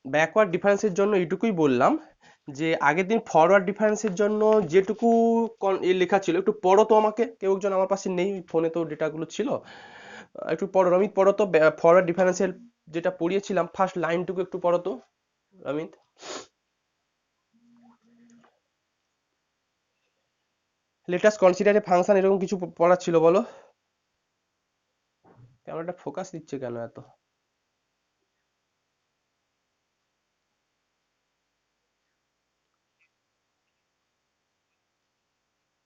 Backward ডিফারেন্সের জন্য এইটুকুই বললাম যে আগের দিন ফরওয়ার্ড ডিফারেন্সের জন্য যেটুকু লেখা ছিল একটু পড়ো তো আমাকে, কেউ একজন, আমার পাশে নেই, ফোনে তো ডেটাগুলো ছিল, একটু পড়ো রমিত, পড়ো তো ফরওয়ার্ড ডিফারেন্সের যেটা পড়িয়েছিলাম ফার্স্ট লাইনটুকু একটু পড়ো তো Ramit. Let us consider a function এরকম কিছু পড়া ছিল, বলো। ক্যামেরাটা ফোকাস দিচ্ছে কেন এত?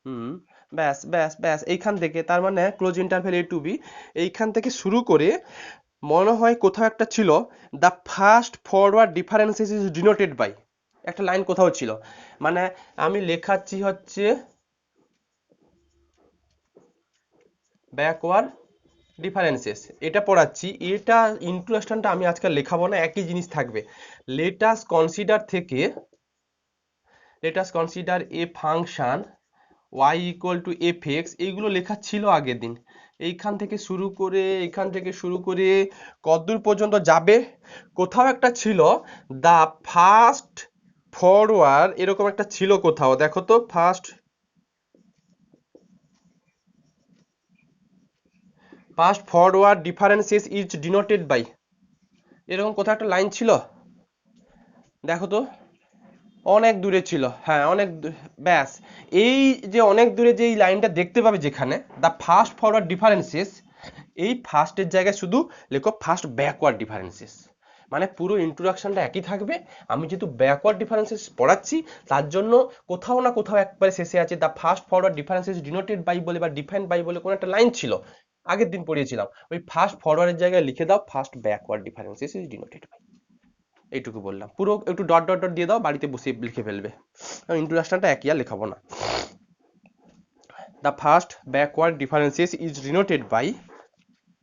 হুম, ব্যাস ব্যাস ব্যাস, এইখান থেকে তার মানে close interval A to B, এইখান থেকে শুরু করে মনে হয় কোথাও একটা ছিল the first forward differences is denoted by, একটা লাইন কোথাও ছিল। মানে আমি লেখাচ্ছি হচ্ছে ব্যাকওয়ার্ড ডিফারেন্সেস, এটা পড়াচ্ছি, এটা ইন্ট্রোডাকশনটা আমি আজকাল লেখাবো না, একই জিনিস থাকবে। লেটাস কনসিডার থেকে let us consider a function y equal to F X, এইগুলো লেখা ছিল আগের দিন। এইখান থেকে শুরু করে কতদূর পর্যন্ত যাবে, কোথাও একটা ছিল দ্য ফার্স্ট ফরওয়ার্ড, এরকম একটা ছিল কোথাও, দেখো তো, first forward differences is denoted by, এরকম কোথাও একটা লাইন ছিল, দেখো তো। অনেক দূরে ছিল, হ্যাঁ ব্যাস, এই যে অনেক দূরে যে এই লাইনটা দেখতে পাবে যেখানে দ্য ফার্স্ট ফরওয়ার্ড ডিফারেন্সেস, এই ফার্স্টের জায়গায় শুধু লেখো ফার্স্ট ব্যাকওয়ার্ড ডিফারেন্সেস, মানে পুরো ইন্ট্রোডাকশনটা একই থাকবে। আমি যেহেতু ব্যাকওয়ার্ড ডিফারেন্সেস পড়াচ্ছি তার জন্য কোথাও না কোথাও একবারে শেষে আছে the first forward differences denoted by বলে বা ডিফাইন্ড বাই বলে কোনো একটা লাইন ছিল, আগের দিন পড়িয়েছিলাম, ওই ফার্স্ট ফরওয়ার্ডের জায়গায় লিখে দাও first backward differences is denoted by, এইটুকু বললাম, পুরো একটু ডট ডট ডট দিয়ে দাও, বাড়িতে বসে লিখে ফেলবে, ইন্ট্রোডাকশনটা একই আর লেখাবো না। The first backward differences is denoted by,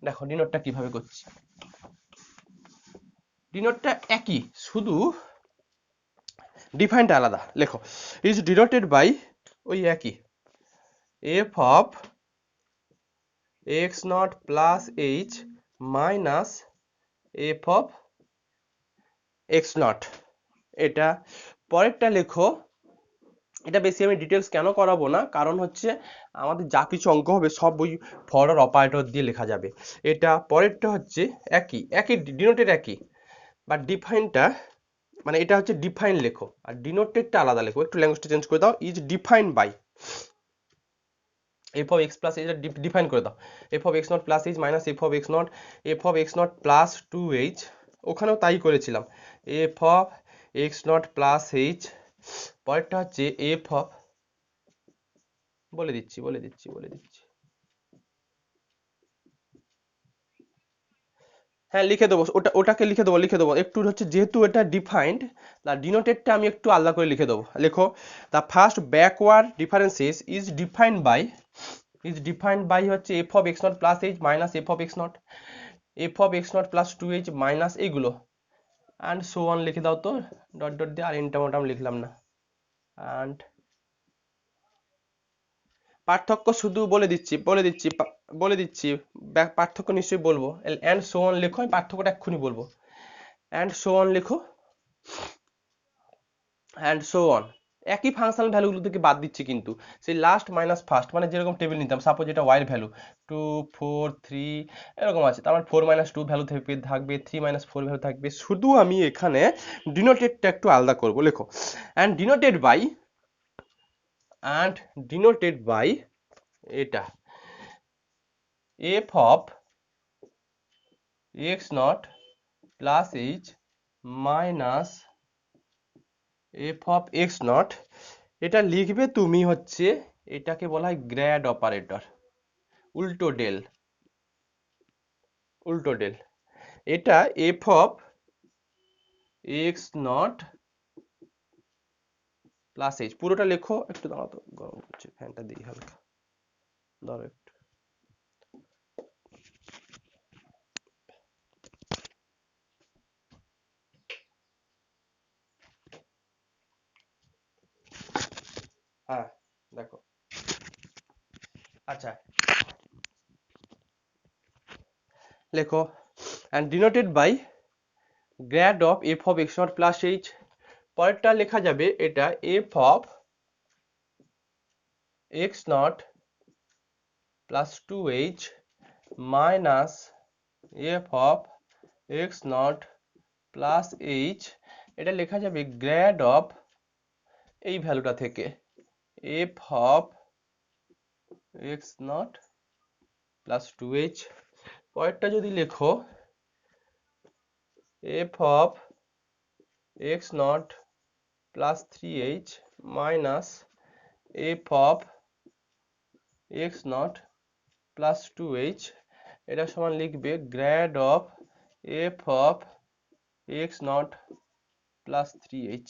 দেখো ডিনোটটা কিভাবে করছি, ডিনোটটা একই, শুধু ডিফাইনটা আলাদা, লেখো ইজ ডিনোটেড বাই ওই একই, F of x not plus H minus F of x not, এটা পরেরটা লেখো, এটা বেশি আমি ডিটেলস কেন করাবো না, কারণ হচ্ছে আমাদের যা কিছু অঙ্ক হবে সব ওই ফর অপারেটর দিয়ে লেখা যাবে। এটা পরেরটা হচ্ছে একই একই ডিনোটেড একই, বাট ডিফাইনটা, মানে এটা হচ্ছে ডিফাইন লেখো আর ডিনোটেডটা আলাদা লেখো, একটু ল্যাঙ্গুয়েজটা চেঞ্জ করে দাও, is define by f of x plus, এটা ডিফাইন করে দাও, f of x not plus H minus F of x not plus two h, ওখানেও তাই করেছিলাম, f of x not plus h, পরেরটা হচ্ছে এফ অফ, বলে দিচ্ছি, হ্যাঁ লিখে দেবো, ওটাকে লিখে দেবো একটু হচ্ছে, যেহেতু এটা ডিফাইন্ড, তার ডিনোটেডটা আমি একটু আলাদা করে লিখে দেবো, লেখো the first backward differences is defined by হচ্ছে F of x not plus H minus F of x not plus two H minus এইগুলো অ্যান্ড সো অন লিখে দাও তো, ডট ডট দিয়ে, আর ইনটা মোটাম লিখলাম না, অ্যান্ড পার্থক্য শুধু বলে দিচ্ছি, পার্থক্য নিশ্চয়ই বলবো, অ্যান্ড সো অন লেখো, আমি পার্থক্যটা এক্ষুনি বলবো, অ্যান্ড সো অন লেখো, অ্যান্ড সো অন, একই ফাংশনাল ভ্যালুগুলো থেকে বাদ দিচ্ছি কিন্তু, সেই লাস্ট মাইনাস ফার্স্ট, মানে যেরকম টেবিল নিতাম, সাপোজ এটা ওয়াই এর ভ্যালু 2 4 3 এরকম আছে, তার মানে 4 - 2 ভ্যালু থাকবে, 3 - 4 ভ্যালু থাকবে, শুধু আমি এখানে ডিনোটেডটা একটু আলাদা করবো, লেখো অ্যান্ড ডিনোটেড বাই এটা f of x not plus H minus F of x not, এটা লিখবে তুমি হচ্ছে, এটাকে বলা হয় গ্র্যাড অপারেটর, উল্টো ডেল, উল্টো ডেল, এটা f of x not plus H, পুরোটা লেখো, একটু দাঁড়াও তো, গরম করছে ফ্যানটা দিই হালকা, ধরো একটু, হ্যাঁ দেখো, আচ্ছা লেখো and denoted by grad of F of x not plus h. পরেরটা লেখা যাবে এটা f of x not plus two H minus F of x not plus h. এটা লেখা যাবে গ্র্যাড অফ এই ভ্যালুটা থেকে F of x not plus two h. পরেরটা যদি লেখো f of x not plus three h minus F of x not plus two h. এটা সমান লিখবে grad of F of x not plus three H.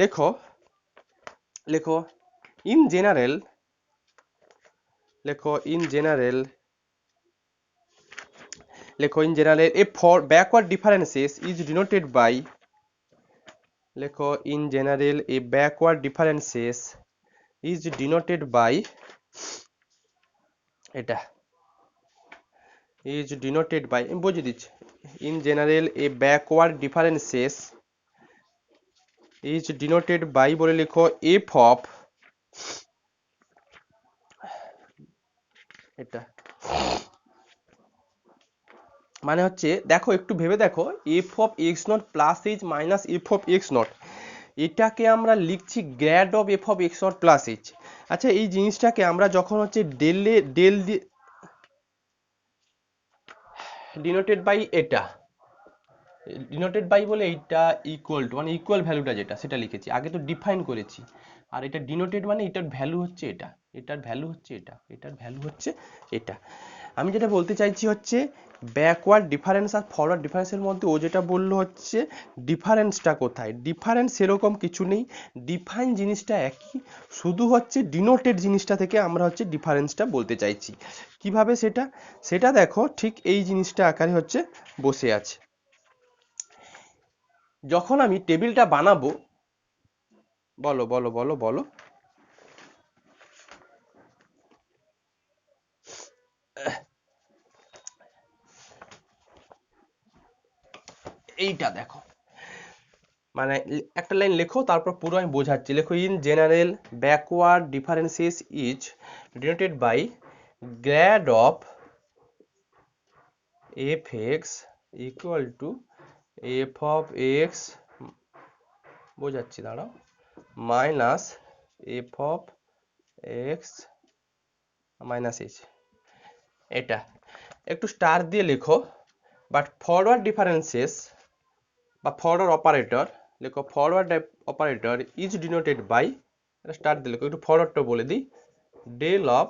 লেখো লেখো in general, লেখো in general, লেখো in general a for backward differences is denoted by, লেখো in general a backward differences is denoted by, এটা is denoted by, আমি বুঝিয়ে দিচ্ছি। In general a backward differences is denoted by বলে লেখো f of, এটা মানে হচ্ছে দেখো একটু ভেবে দেখো F of x not plus H minus F of x not, এটাকে আমরা লিখছি grad of F of x not plus H. আচ্ছা এই জিনিসটাকে আমরা যখন হচ্ছে ডেল ডিনোটেড বাই, এটা ডিনোটেড বাই বলে এইটা ইকুয়াল টু মানে ইকুয়াল ভ্যালুটা যেটা সেটা লিখেছি, আগে তো ডিফাইন করেছি। আর এটা ডিনোটেড মানে এটার ভ্যালু হচ্ছে এটা, এটার ভ্যালু হচ্ছে এটা, এটার ভ্যালু হচ্ছে এটা। আমি যেটা বলতে চাইছি হচ্ছে ব্যাকওয়ার্ড ডিফারেন্স আর ফরওয়ার্ড ডিফারেন্সের মধ্যে ও যেটা বললো হচ্ছে ডিফারেন্সটা কোথায়, ডিফারেন্স সেরকম কিছু নেই, ডিফাইন জিনিসটা একই, শুধু হচ্ছে ডিনোটেড জিনিসটা থেকে আমরা হচ্ছে ডিফারেন্সটা বলতে চাইছি। কিভাবে সেটা, সেটা দেখো ঠিক এই জিনিসটা আকারে হচ্ছে বসে আছে। যখন আমি টেবিলটা বানাবো, বলো বলো বলো বলো, এইটা দেখো মানে একটা লাইন লেখো তারপর পুরো আমি বোঝাচ্ছি। লেখো in general backward differences is denoted by grad of F x equal to f of x, বোঝাচ্ছি দাঁড়াও, minus F of x minus h. এটা একটু স্টার দিয়ে লেখো, বাট ফরওয়ার্ড ডিফারেন্সেস বা ফরওয়ার্ড অপারেটর, লেখো forward operator is denoted by, এটা star দিয়ে লেখো, একটু ফরওয়ার্ডটা বলে দিই, ডেল অফ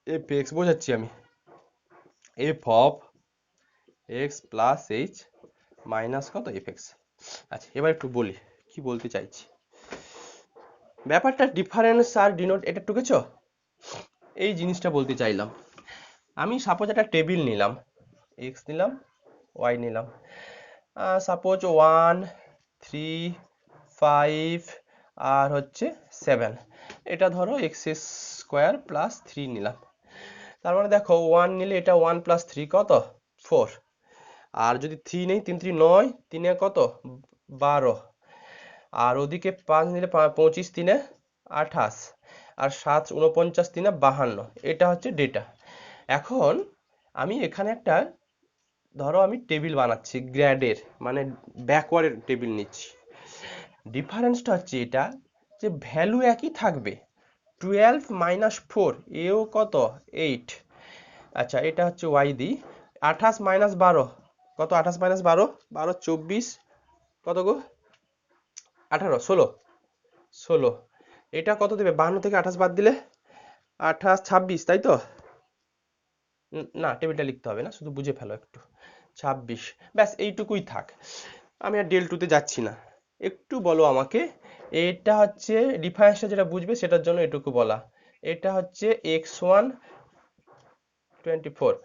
এফ এক্স, বোঝাচ্ছি আমি, F of x plus H minus কত এফ এক্স। আচ্ছা এবার একটু বলি কি বলতে চাইছি, ব্যাপারটা ডিফারেন্স আর ডিনোট এটা টুকেছ, এই জিনিসটা বলতে চাইলাম। আমি সাপোজ একটা টেবিল নিলাম, এক্স নিলাম ওয়াই নিলাম, সাপোজ 1 3 5 আর হচ্ছে 7, এটা ধরো এক্স স্কোয়ার প্লাস 3 নিলাম। তার মানে দেখো 1 নিলে এটা 1 প্লাস 3 কত 4, আর যদি 3 নেই 3 3 9, 3 কত 12, আর ওদিকে 5 নিলে 25 3 28, আর 7 49 3 52, এটা হচ্ছে ডেটা। এখন আমি এখানে একটা ধরো আমি টেবিল বানাচ্ছি গ্র্যাডের মানে ব্যাকওয়ার্ডের টেবিল নিচ্ছি, ডিফারেন্সটা হচ্ছে এটা যে ভ্যালু একই থাকবে, 12 মাইনাস 4 এও কত 8। আচ্ছা এটা হচ্ছে ওয়াই দি, 28 মাইনাস 12 কত, 28 মাইনাস 12 12 24 কত গো 18 16 16, এটা কত দেবে 52 থেকে 28 বাদ দিলে 28 26, তাই তো? না টেবিলটা লিখতে হবে না, শুধু বুঝে ফেলো একটু, 26, ব্যাস এইটুকুই থাক, আমি আর ডেল টুতে যাচ্ছি না। একটু বলো আমাকে, এটা হচ্ছে ডিফারেন্সটা যেটা বুঝবে সেটার জন্য এটুকু বলা, এটা হচ্ছে x1 24,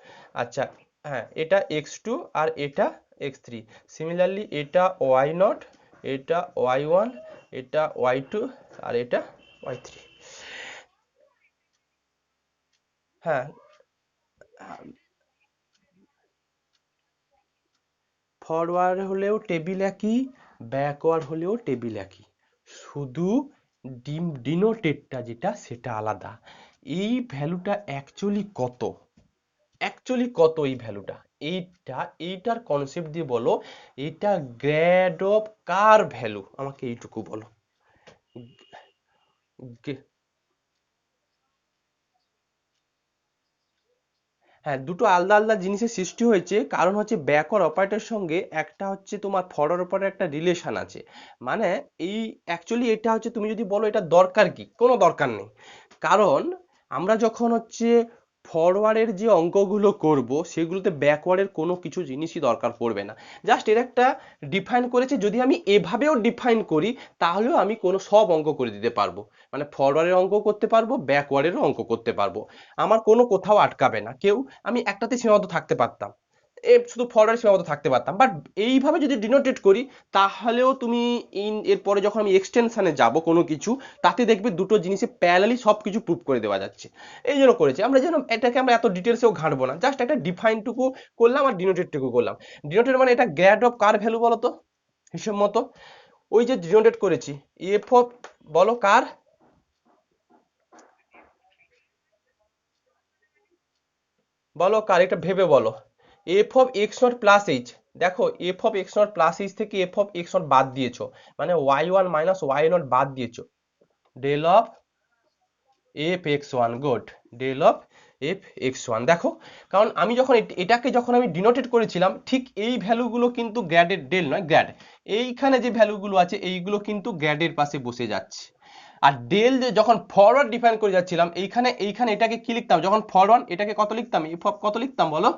আচ্ছা হ্যাঁ এটা x2 আর এটা x3, সিমিলারলি এটা y0, এটা y1, এটা y2 আর এটা y3। হ্যাঁ ফরওয়ার্ড হলেও টেবিল একই, ব্যাকওয়ার্ড হলেও টেবিল একই, শুধু ডিনোটেডটা যেটা সেটা আলাদা। এই ভ্যালুটা অ্যাকচুয়ালি কত, এই ভ্যালুটা, এইটার কনসেপ্ট দিয়ে বলো এটা গ্রেড অফ কার ভ্যালু, আমাকে এইটুকু বলো। হ্যাঁ, দুটো আলাদা আলাদা জিনিসের সৃষ্টি হয়েছে, কারণ হচ্ছে ব্যাকওয়ার্ড অপারেটরের সঙ্গে একটা হচ্ছে তোমার ফরওয়ার্ড অপারেটর একটা রিলেশন আছে। মানে এই অ্যাকচুয়ালি এটা হচ্ছে, তুমি যদি বলো এটা দরকার কি, কোনো দরকার নেই। কারণ আমরা যখন হচ্ছে ফরওয়ার্ডের যে অঙ্কগুলো করব সেগুলোতে ব্যাকওয়ার্ডের কোনো কিছু জিনিসই দরকার পড়বে না। জাস্ট এর একটা ডিফাইন করেছে, যদি আমি এভাবেও ডিফাইন করি তাহলেও আমি কোনো সব অঙ্ক করে দিতে পারবো। মানে ফরওয়ার্ডের অঙ্ক করতে পারবো, ব্যাকওয়ার্ডেরও অঙ্ক করতে পারবো, আমার কোনো কোথাও আটকাবে না কেউ। আমি একটাতে সীমাবদ্ধ থাকতে পারতাম, শুধু ফরওয়ার্ডে সীমাবদ্ধ থাকতে পারতাম, বাট এইভাবে যদি ডিনোটেট করি তাহলেও তুমি এরপরে যখন আমি এক্সটেনশনে যাব কোনো কিছু, তাতে দেখবে দুটো জিনিসে প্যারালালি সব কিছু প্রুভ করে দেওয়া যাচ্ছে। এই জন্য করেছি আমরা, যেন এটাকে আমরা এত ডিটেলসেও ঘাঁটবো না, জাস্ট একটা ডিফাইনটুকু করলাম আর ডিনোটেডটুকু করলাম। ডিনোটেড মানে এটা গ্রেড অফ কার ভ্যালু বলো তো হিসেব মতো, ওই যে ডিনোটেড করেছি এফ অফ, বলো কার, বলো কার, এটা ভেবে বলো। F of x not plus H, দেখো F of x not plus H থেকে এফ অফ এক্স নট বাদ দিয়েছো, মানে Y one minus Y not বাদ দিয়েছো, del of F X one, good, del of F X one. দেখো, কারণ আমি যখন এটাকে যখন আমি ডিনোটেড করেছিলাম, ঠিক এই ভ্যালুগুলো কিন্তু গ্র্যাডের, ডেল নয় গ্র্যাড, এইখানে যে ভ্যালুগুলো আছে এইগুলো কিন্তু গ্র্যাডের পাশে বসে যাচ্ছে। আর ডেল যখন ফরওয়ার্ড ডিফাইন করে যাচ্ছিলাম, এইখানে এটাকে কি লিখতাম, যখন ফরওয়ার্ড এটাকে কত লিখতাম, এফ অফ কত লিখতাম বলো,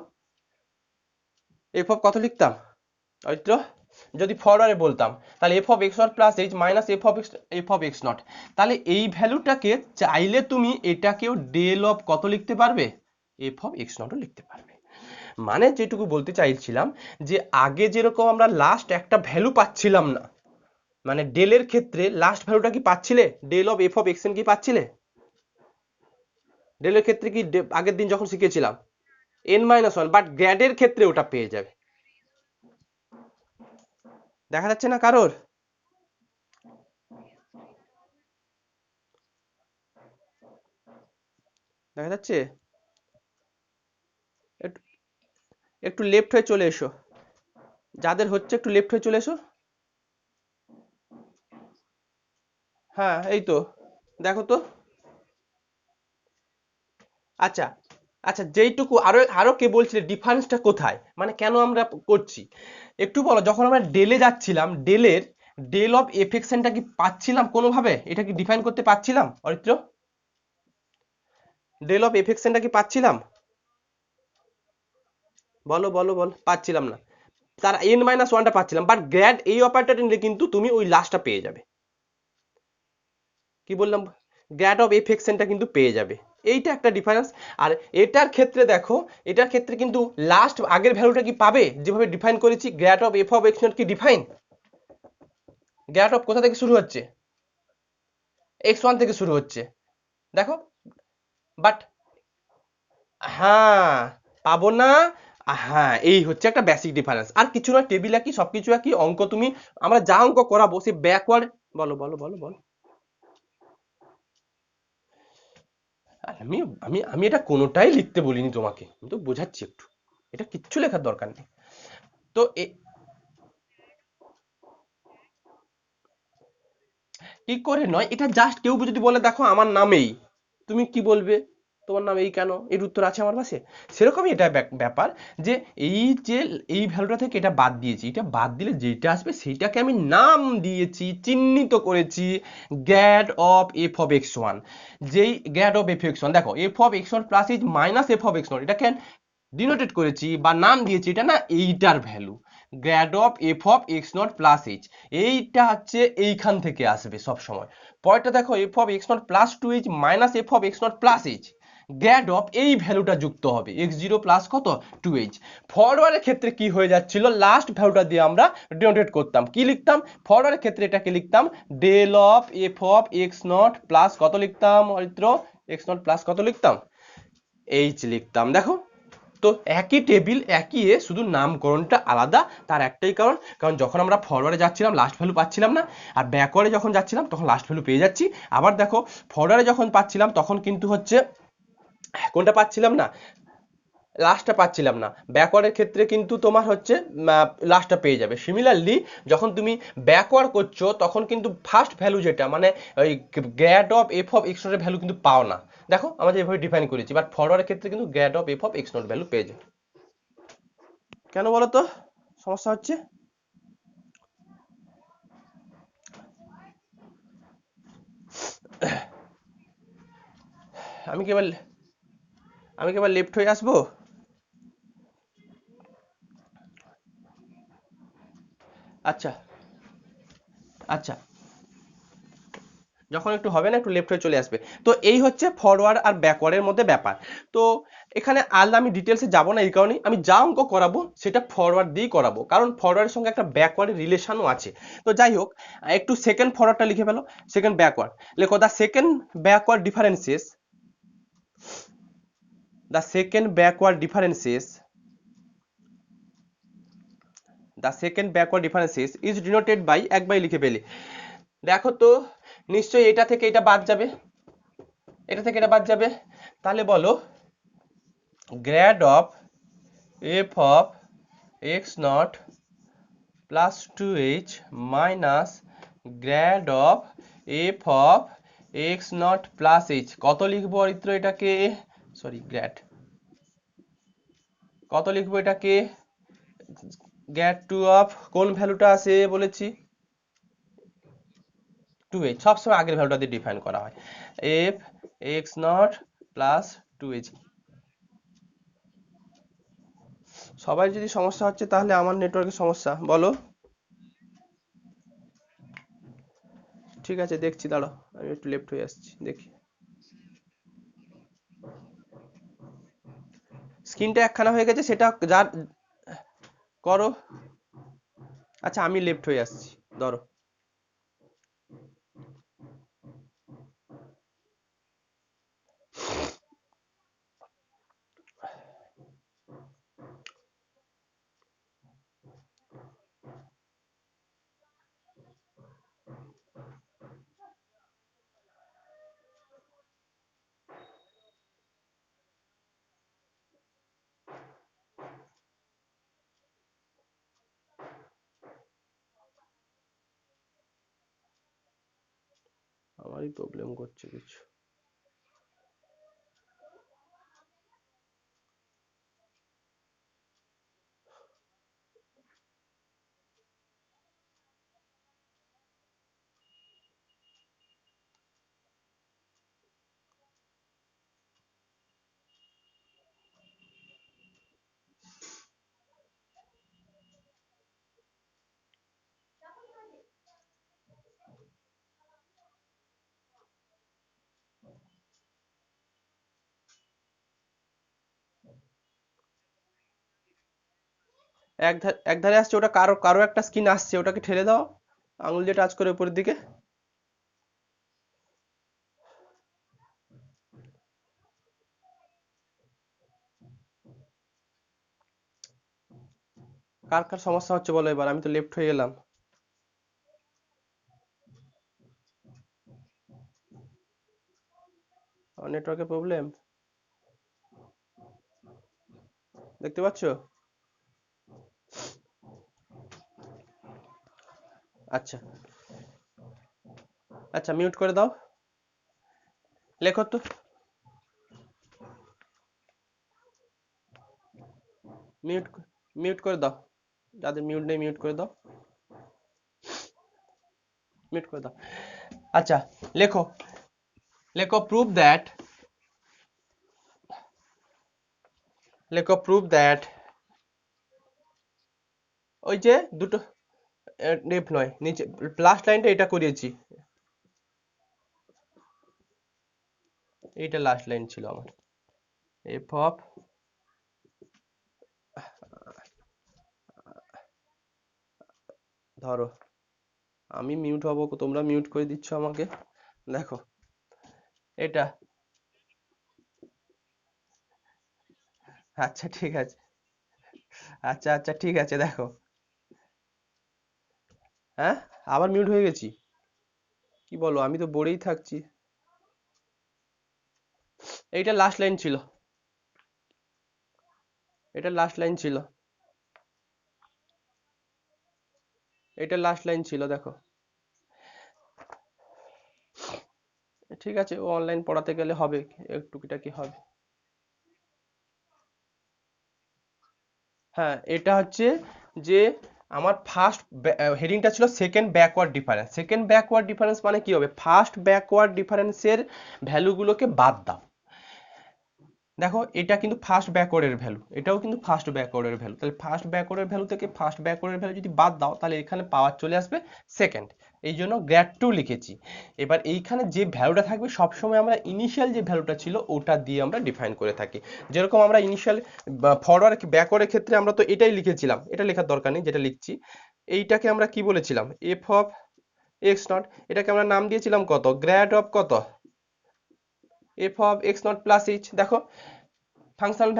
এফ অফ কত লিখতাম অরিত্র, যদি ফরওয়ার্ডে বলতাম তাহলে F of x not plus H minus F of x not, তাহলে এই ভ্যালুটাকে চাইলে তুমি এটাকেও ডেল অফ কত লিখতে পারবে, এফ অফ এক্স নটও লিখতে পারবে। মানে যেটুকু বলতে চাইছিলাম যে আগে যেরকম আমরা লাস্ট একটা ভ্যালু পাচ্ছিলাম না, মানে ডেলের ক্ষেত্রে লাস্ট ভ্যালুটা কি পাচ্ছিলে, del of F of X N কি পাচ্ছিলে, ডেলের ক্ষেত্রে কি আগের দিন যখন শিখেছিলাম এন মাইনাস ওয়ান, বাট গ্র্যাডের ক্ষেত্রে ওটা পেয়ে যাবে। দেখা যাচ্ছে না কারোর, দেখা যাচ্ছে, একটু একটু লেফট হয়ে চলে এসো, যাদের হচ্ছে একটু লেফট হয়ে চলে এসো। হ্যাঁ এই তো, দেখো তো। আচ্ছা, আচ্ছা, যেইটুকু আরো আরো কে বলছিলে ডিফারেন্সটা কোথায়, মানে কেন আমরা করছি একটু বলো। যখন আমরা ডেলে যাচ্ছিলাম, ডেল অফ এফএক্সএনটা কি পাচ্ছিলাম কোনোভাবে, এটা কি ডিফাইন করতে পারছিলাম অরিত্র, ডেল অফ এফএক্সএনটা কি পাচ্ছিলাম, বলো বলো বলো, পাচ্ছিলাম না। তার এন মাইনাস ওয়ানটা পাচ্ছিলাম, বাট গ্র্যাড এই অপারেটর নিলে কিন্তু তুমি ওই লাস্টটা পেয়ে যাবে। কি বললাম, গ্র্যাড অফ এফএক্সএনটা কিন্তু পেয়ে যাবে, এইটা একটা ডিফারেন্স। আর এটার ক্ষেত্রে দেখো, এটার ক্ষেত্রে কিন্তু লাস্ট আগের ভ্যালুটা কি পাবে, যেভাবে ডিফাইন করেছি grad of F of x not কি ডিফাইন, গ্র্যাড অফ কোথা থেকে শুরু হচ্ছে, এক্স ওয়ান থেকে শুরু হচ্ছে, দেখো। বাট হ্যাঁ, পাবো না, হ্যাঁ এই হচ্ছে একটা বেসিক ডিফারেন্স, আর কিছু না, টেবিল একই, সবকিছু একই, অঙ্ক তুমি, আমরা যা অঙ্ক করাবো সে ব্যাকওয়ার্ড, বলো বলো বলো বলো। আমি আমি আমি এটা কোনোটাই লিখতে বলিনি তোমাকে, আমি তো বোঝাচ্ছি একটু, এটা কিচ্ছু লেখার দরকার নেই। তো কি করে নয়, এটা জাস্ট কেউ যদি বলে দেখো আমার নামেই, তুমি কি বলবে, তোমার নাম এই কেন, এর উত্তর আছে আমার পাশে। সেরকমই এটা ব্যাপার, যে যে এই ভ্যালুটা থেকে এটা বাদ দিয়েছি, এটা বাদ দিলে যেটা আসবে সেইটাকে আমি নাম দিয়েছি, চিহ্নিত করেছি grad of F of X one. যেই grad of F X one, দেখো F of X one plus H minus F of X one, এটাকে ডিনোটেড করেছি বা নাম দিয়েছি, এটা না এইটার value, grad of F of x not plus H, এইটা হচ্ছে এইখান থেকে আসবে সব সময়। পরেরটা দেখো F of x not plus two H minus F of x not plus H, grad of এই ভ্যালুটা যুক্ত হবে এক্স জিরো প্লাস কত টু এইচ। ফরওয়ার্ডের ক্ষেত্রে কি হয়ে যাচ্ছিল, লাস্ট ভ্যালুটা দিয়ে আমরা ডিনোটেড করতাম, কি লিখতাম ফরওয়ার্ডের ক্ষেত্রে, এটাকে লিখতাম del of F of x not plus কত লিখতাম অরিত্র, এক্স নট প্লাস কত লিখতাম, এইচ লিখতাম। দেখো তো একই টেবিল একই শুধু নামকরণটা আলাদা। তার একটাই কারণ, কারণ যখন আমরা ফরওয়ার্ডে যাচ্ছিলাম লাস্ট ভ্যালু পাচ্ছিলাম না, আর ব্যাকওয়ার্ডে যখন যাচ্ছিলাম তখন লাস্ট ভ্যালু পেয়ে যাচ্ছি। আবার দেখো ফরওয়ার্ডে যখন পাচ্ছিলাম তখন কিন্তু হচ্ছে কোনটা পাচ্ছিলাম না, লাস্টটা পাচ্ছিলাম না। ব্যাকওয়ার্ডের ক্ষেত্রে কিন্তু তোমার হচ্ছে লাস্টটা পেয়ে যাবে। সিমিলারলি যখন তুমি ব্যাকওয়ার্ড করছো তখন কিন্তু ফার্স্ট ভ্যালু যেটা মানে ওই grad of F of X নটের ভ্যালু কিন্তু পাও না। দেখো আমরা এভাবে ডিফাইন করেছি, বাট ফরওয়ার্ডের ক্ষেত্রে কিন্তু grad of F of x not value পেয়ে যায়। কেন বলো তো সমস্যা হচ্ছে? আমি কেবল আমি কেবল লেফট হয়ে আসবো। আচ্ছা আচ্ছা, যখন একটু হবে না একটু লেফট হয়ে চলে আসবে। তো এই হচ্ছে ফরওয়ার্ড আর ব্যাকওয়ার্ডের মধ্যে ব্যাপার। তো এখানে আলাদা আমি ডিটেলসে যাব না, এই কারণে আমি যা অঙ্ক করাবো সেটা ফরওয়ার্ড দিয়েই করাবো, কারণ ফরওয়ার্ডের সঙ্গে একটা ব্যাকওয়ার্ডের রিলেশনও আছে। তো যাই হোক, একটু সেকেন্ড ফরওয়ার্ডটা লিখে ফেলো। সেকেন্ড ব্যাকওয়ার্ড লেখো, the second backward differences, the second backward differences, the second backward differences is denoted by, এক বাই লিখে পেলে। দেখো তো নিশ্চয়ই এটা থেকে এটা বাদ যাবে, এটা থেকে এটা বাদ যাবে, তাহলে বলো grad of F of x not plus 2h minus grad of F of x not plus H. কত লিখবো অরিত্র এটাকে, সরি গ্র্যাড, কত লিখবো এটাকে, গ্র্যাড টু অফ কোন ভ্যালুটা আছে বলেছি, 2h, সবসময় আগের ভ্যালুটা দিয়ে ডিফাইন করা হয়, F x not plus 2h। সবাই যদি সমস্যা হচ্ছে তাহলে আমার নেটওয়ার্কের সমস্যা বলো। ঠিক আছে দেখছি, দাঁড়াও আমি একটু লেফট হয়ে আসছি দেখি। স্ক্রিনটা একখানা হয়ে গেছে, সেটা যার করো। আচ্ছা আমি লেফট হয়ে আসছি, ধরো। আমারই প্রবলেম করছে কিছু। এক ধারে আসছে ওটা, কারো কারো একটা স্কিন আসছে, ওটাকে ঠেলে দাও, আঙুল দিয়ে টাচ করে উপরের দিকে। কার কার সমস্যা হচ্ছে বলো এবার, আমি তো লেফট হয়ে গেলাম। আমার নেটওয়ার্কের প্রবলেম দেখতে পাচ্ছো? আচ্ছা আচ্ছা, মিউট করে দাও, লেখো তো, মিউট মিউট করে দাও, যাদের মিউট নেই মিউট করে দাও, মিউট করে দাও। আচ্ছা লেখো, লেখো প্রুভ দ্যাট, লেখো প্রুভ দ্যাট, ওই যে দুটো লেফট নয় নিচে, লাস্ট লাইনটা এটা করিয়েছি, এইটা লাস্ট লাইন ছিল আমার, এফ অফ, ধরো আমি মিউট হব, তোমরা মিউট করে দিচ্ছ আমাকে, দেখো এটা আচ্ছা ঠিক আছে, আচ্ছা আচ্ছা ঠিক আছে, দেখো। হ্যাঁ, আবার মিউট হয়ে গেছি? কি বলো, আমি তো বলেই থাকছি। এইটা লাস্ট লাইন ছিল, এটা লাস্ট লাইন ছিল, এটা লাস্ট লাইন ছিল, দেখো। ঠিক আছে, ও অনলাইন পড়াতে গেলে হবে, টুকিটাকি হবে। হ্যাঁ, এটা হচ্ছে যে আমার ফার্স্ট হেডিংটা ছিল second backward difference. Second backward difference মানে কি হবে, ফার্স্ট ব্যাকওয়ার্ড ডিফারেন্সের ভ্যালুগুলোকে বাদ দাও। দেখো, এটা কিন্তু ফার্স্ট ব্যাকওয়ার্ডের ভ্যালু, এটাও কিন্তু ফার্স্ট ব্যাকওয়ার্ডের ভ্যালু, তাহলে ফার্স্ট ব্যাকওয়ার্ডের ভ্যালু থেকে ফার্স্ট ব্যাকওয়ার্ডের ভ্যালু যদি বাদ দাও, তাহলে এখানে পাওয়ার চলে আসবে সেকেন্ড। এই জন্য গ্রেড টু লিখেছি। এবার এইখানে যে ভ্যালুটা থাকবে, সবসময় আমরা ইনিশিয়াল যে ভ্যালুটা ছিল ওটা দিয়ে আমরা ডিফাইন করে থাকি। যেরকম আমরা ইনিশিয়াল ফরওয়ার্ড ব্যাকওয়ার্ডের ক্ষেত্রে আমরা তো এটাই লিখেছিলাম, এটা লেখার দরকার নেই, যেটা লিখছি এইটাকে আমরা কি বলেছিলাম, এফ অফ এক্স নট। এটাকে আমরা নাম দিয়েছিলাম কত, গ্রেড অফ কত, f of x not plus H. দেখো, ফাংশনাল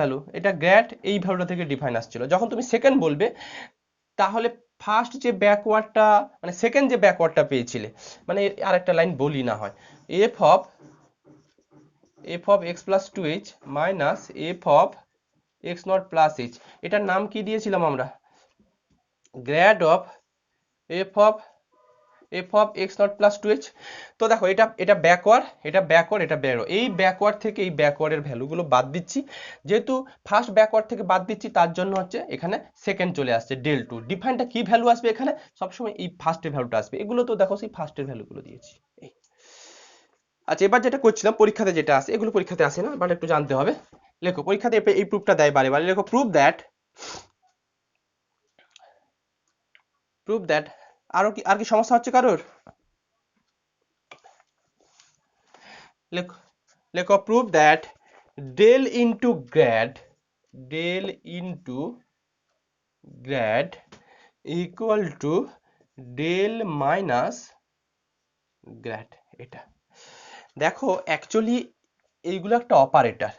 ভ্যালু, এটা গ্রেড এই ভ্যালুটা থেকে ডিফাইন আসছিল। যখন তুমি সেকেন্ড বলবে, তাহলে ফার্স্ট যে ব্যাকওয়ার্ডটা, মানে সেকেন্ড যে ব্যাকওয়ার্ডটা পেয়েছিলে, মানে আরেকটা লাইন বলি না হয়, f of x plus two H minus F of x not plus h, এটার নাম কি দিয়েছিলাম আমরা, grad of F of x not plus two h. তো দেখো, এটা এটা ব্যাকওয়ার্ড, এটা ব্যাকওয়ার্ড, এটা ব্যারো, এই ব্যাকওয়ার্ড থেকে এই ব্যাকওয়ার্ডের ভ্যালুগুলো বাদ দিচ্ছি। যেহেতু ফার্স্ট ব্যাকওয়ার্ড থেকে বাদ দিচ্ছি, তার জন্য হচ্ছে এখানে সেকেন্ড চলে আসছে ডেল টু। ডিফাইনটা কি ভ্যালু আসবে এখানে, সবসময় এই ফার্স্টের ভ্যালুটা আসবে। এগুলো তো দেখো সেই ফার্স্টের ভ্যালুগুলো দিয়েছি। এই, আচ্ছা, এবার যেটা করছিলাম, পরীক্ষাতে যেটা আসে, এগুলো পরীক্ষাতে আসে না, বাট একটু জানতে হবে। লেখো, পরীক্ষাতে এই প্রুফটা দেয় বারে বারে, লেখো প্রুফ দ্যাট। আর কি সমস্যা হচ্ছে কারোর? লেখো, লেখো proof that del into grad, del into grad equal to del minus grad. এটা দেখো, অ্যাকচুয়ালি এইগুলো একটা অপারেটর।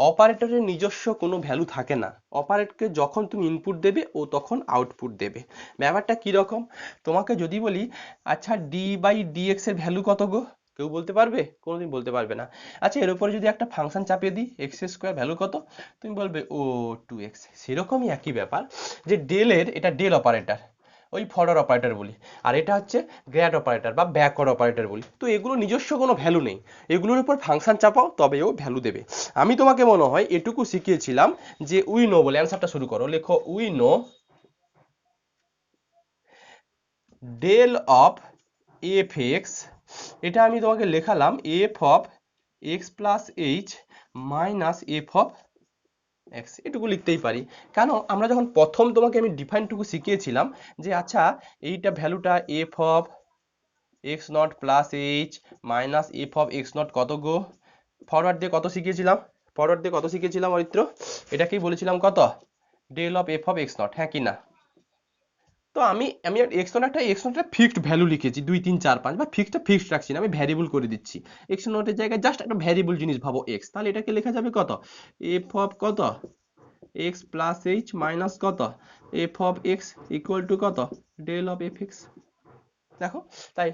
অপারেটরের নিজস্ব কোনো ভ্যালু থাকে না। অপারেটরকে যখন তুমি ইনপুট দেবে, ও তখন আউটপুট দেবে। ব্যাপারটা কি রকম, তোমাকে যদি বলি, আচ্ছা ডি বাই ডিএক্স এর ভ্যালু কত গো, কেউ বলতে পারবে? কোনোদিন বলতে পারবে না। আচ্ছা, এর উপরে যদি একটা ফাংশন চাপিয়ে দিই, এক্স স্কোয়ার ভ্যালু কত, তুমি বলবে ও 2x। সেরকমই একই ব্যাপার, যে এটা ডেল অপারেটর, ওই ফরওয়ার্ড অপারেটর বলি, আর এটা হচ্ছে গ্র্যাড অপারেটর বা ব্যাকওয়ার্ড অপারেটর বলি। তো এগুলো নিজস্ব কোনো ভ্যালু নেই, এগুলোর উপর ফাংশন চাপাও তবে ও ভ্যালু দেবে। আমি তোমাকে মনে হয় এটুকু শিখিয়েছিলাম যে উই নো বলে অ্যান্সারটা শুরু করো। লেখো, we know del of F X, এটা আমি তোমাকে লেখালাম F of x plus H minus F of X, এটুকু লিখতেই পারি। কেন, আমরা যখন প্রথম তোমাকে আমি ডিফাইনটুকু শিখিয়েছিলাম, যে আচ্ছা এইটা ভ্যালুটা F of x not plus H minus F of x not কত গো, ফরওয়ার্ড দিয়ে কত শিখিয়েছিলাম, অরিত্র? এটাকেই বলেছিলাম কত, del of F of x not, হ্যাঁ কি না? তো আমি আমি এক্স নট একটা ফিক্সড ভ্যালু লিখেছি, 2 3 4 5, বা ফিক্সড রাখছি না, আমি ভ্যারিয়েবল করে দিচ্ছি। এক্স নটের জায়গায় জাস্ট একটা ভ্যারিয়েবল জিনিস ভাবো এক্স, তাহলে এটাকে লেখা যাবে কত, এফ অফ কত, এক্স প্লাস এইচ মাইনাস কত, f of x equal to কত, ডেল অফ এফ এক্স। দেখো, তাই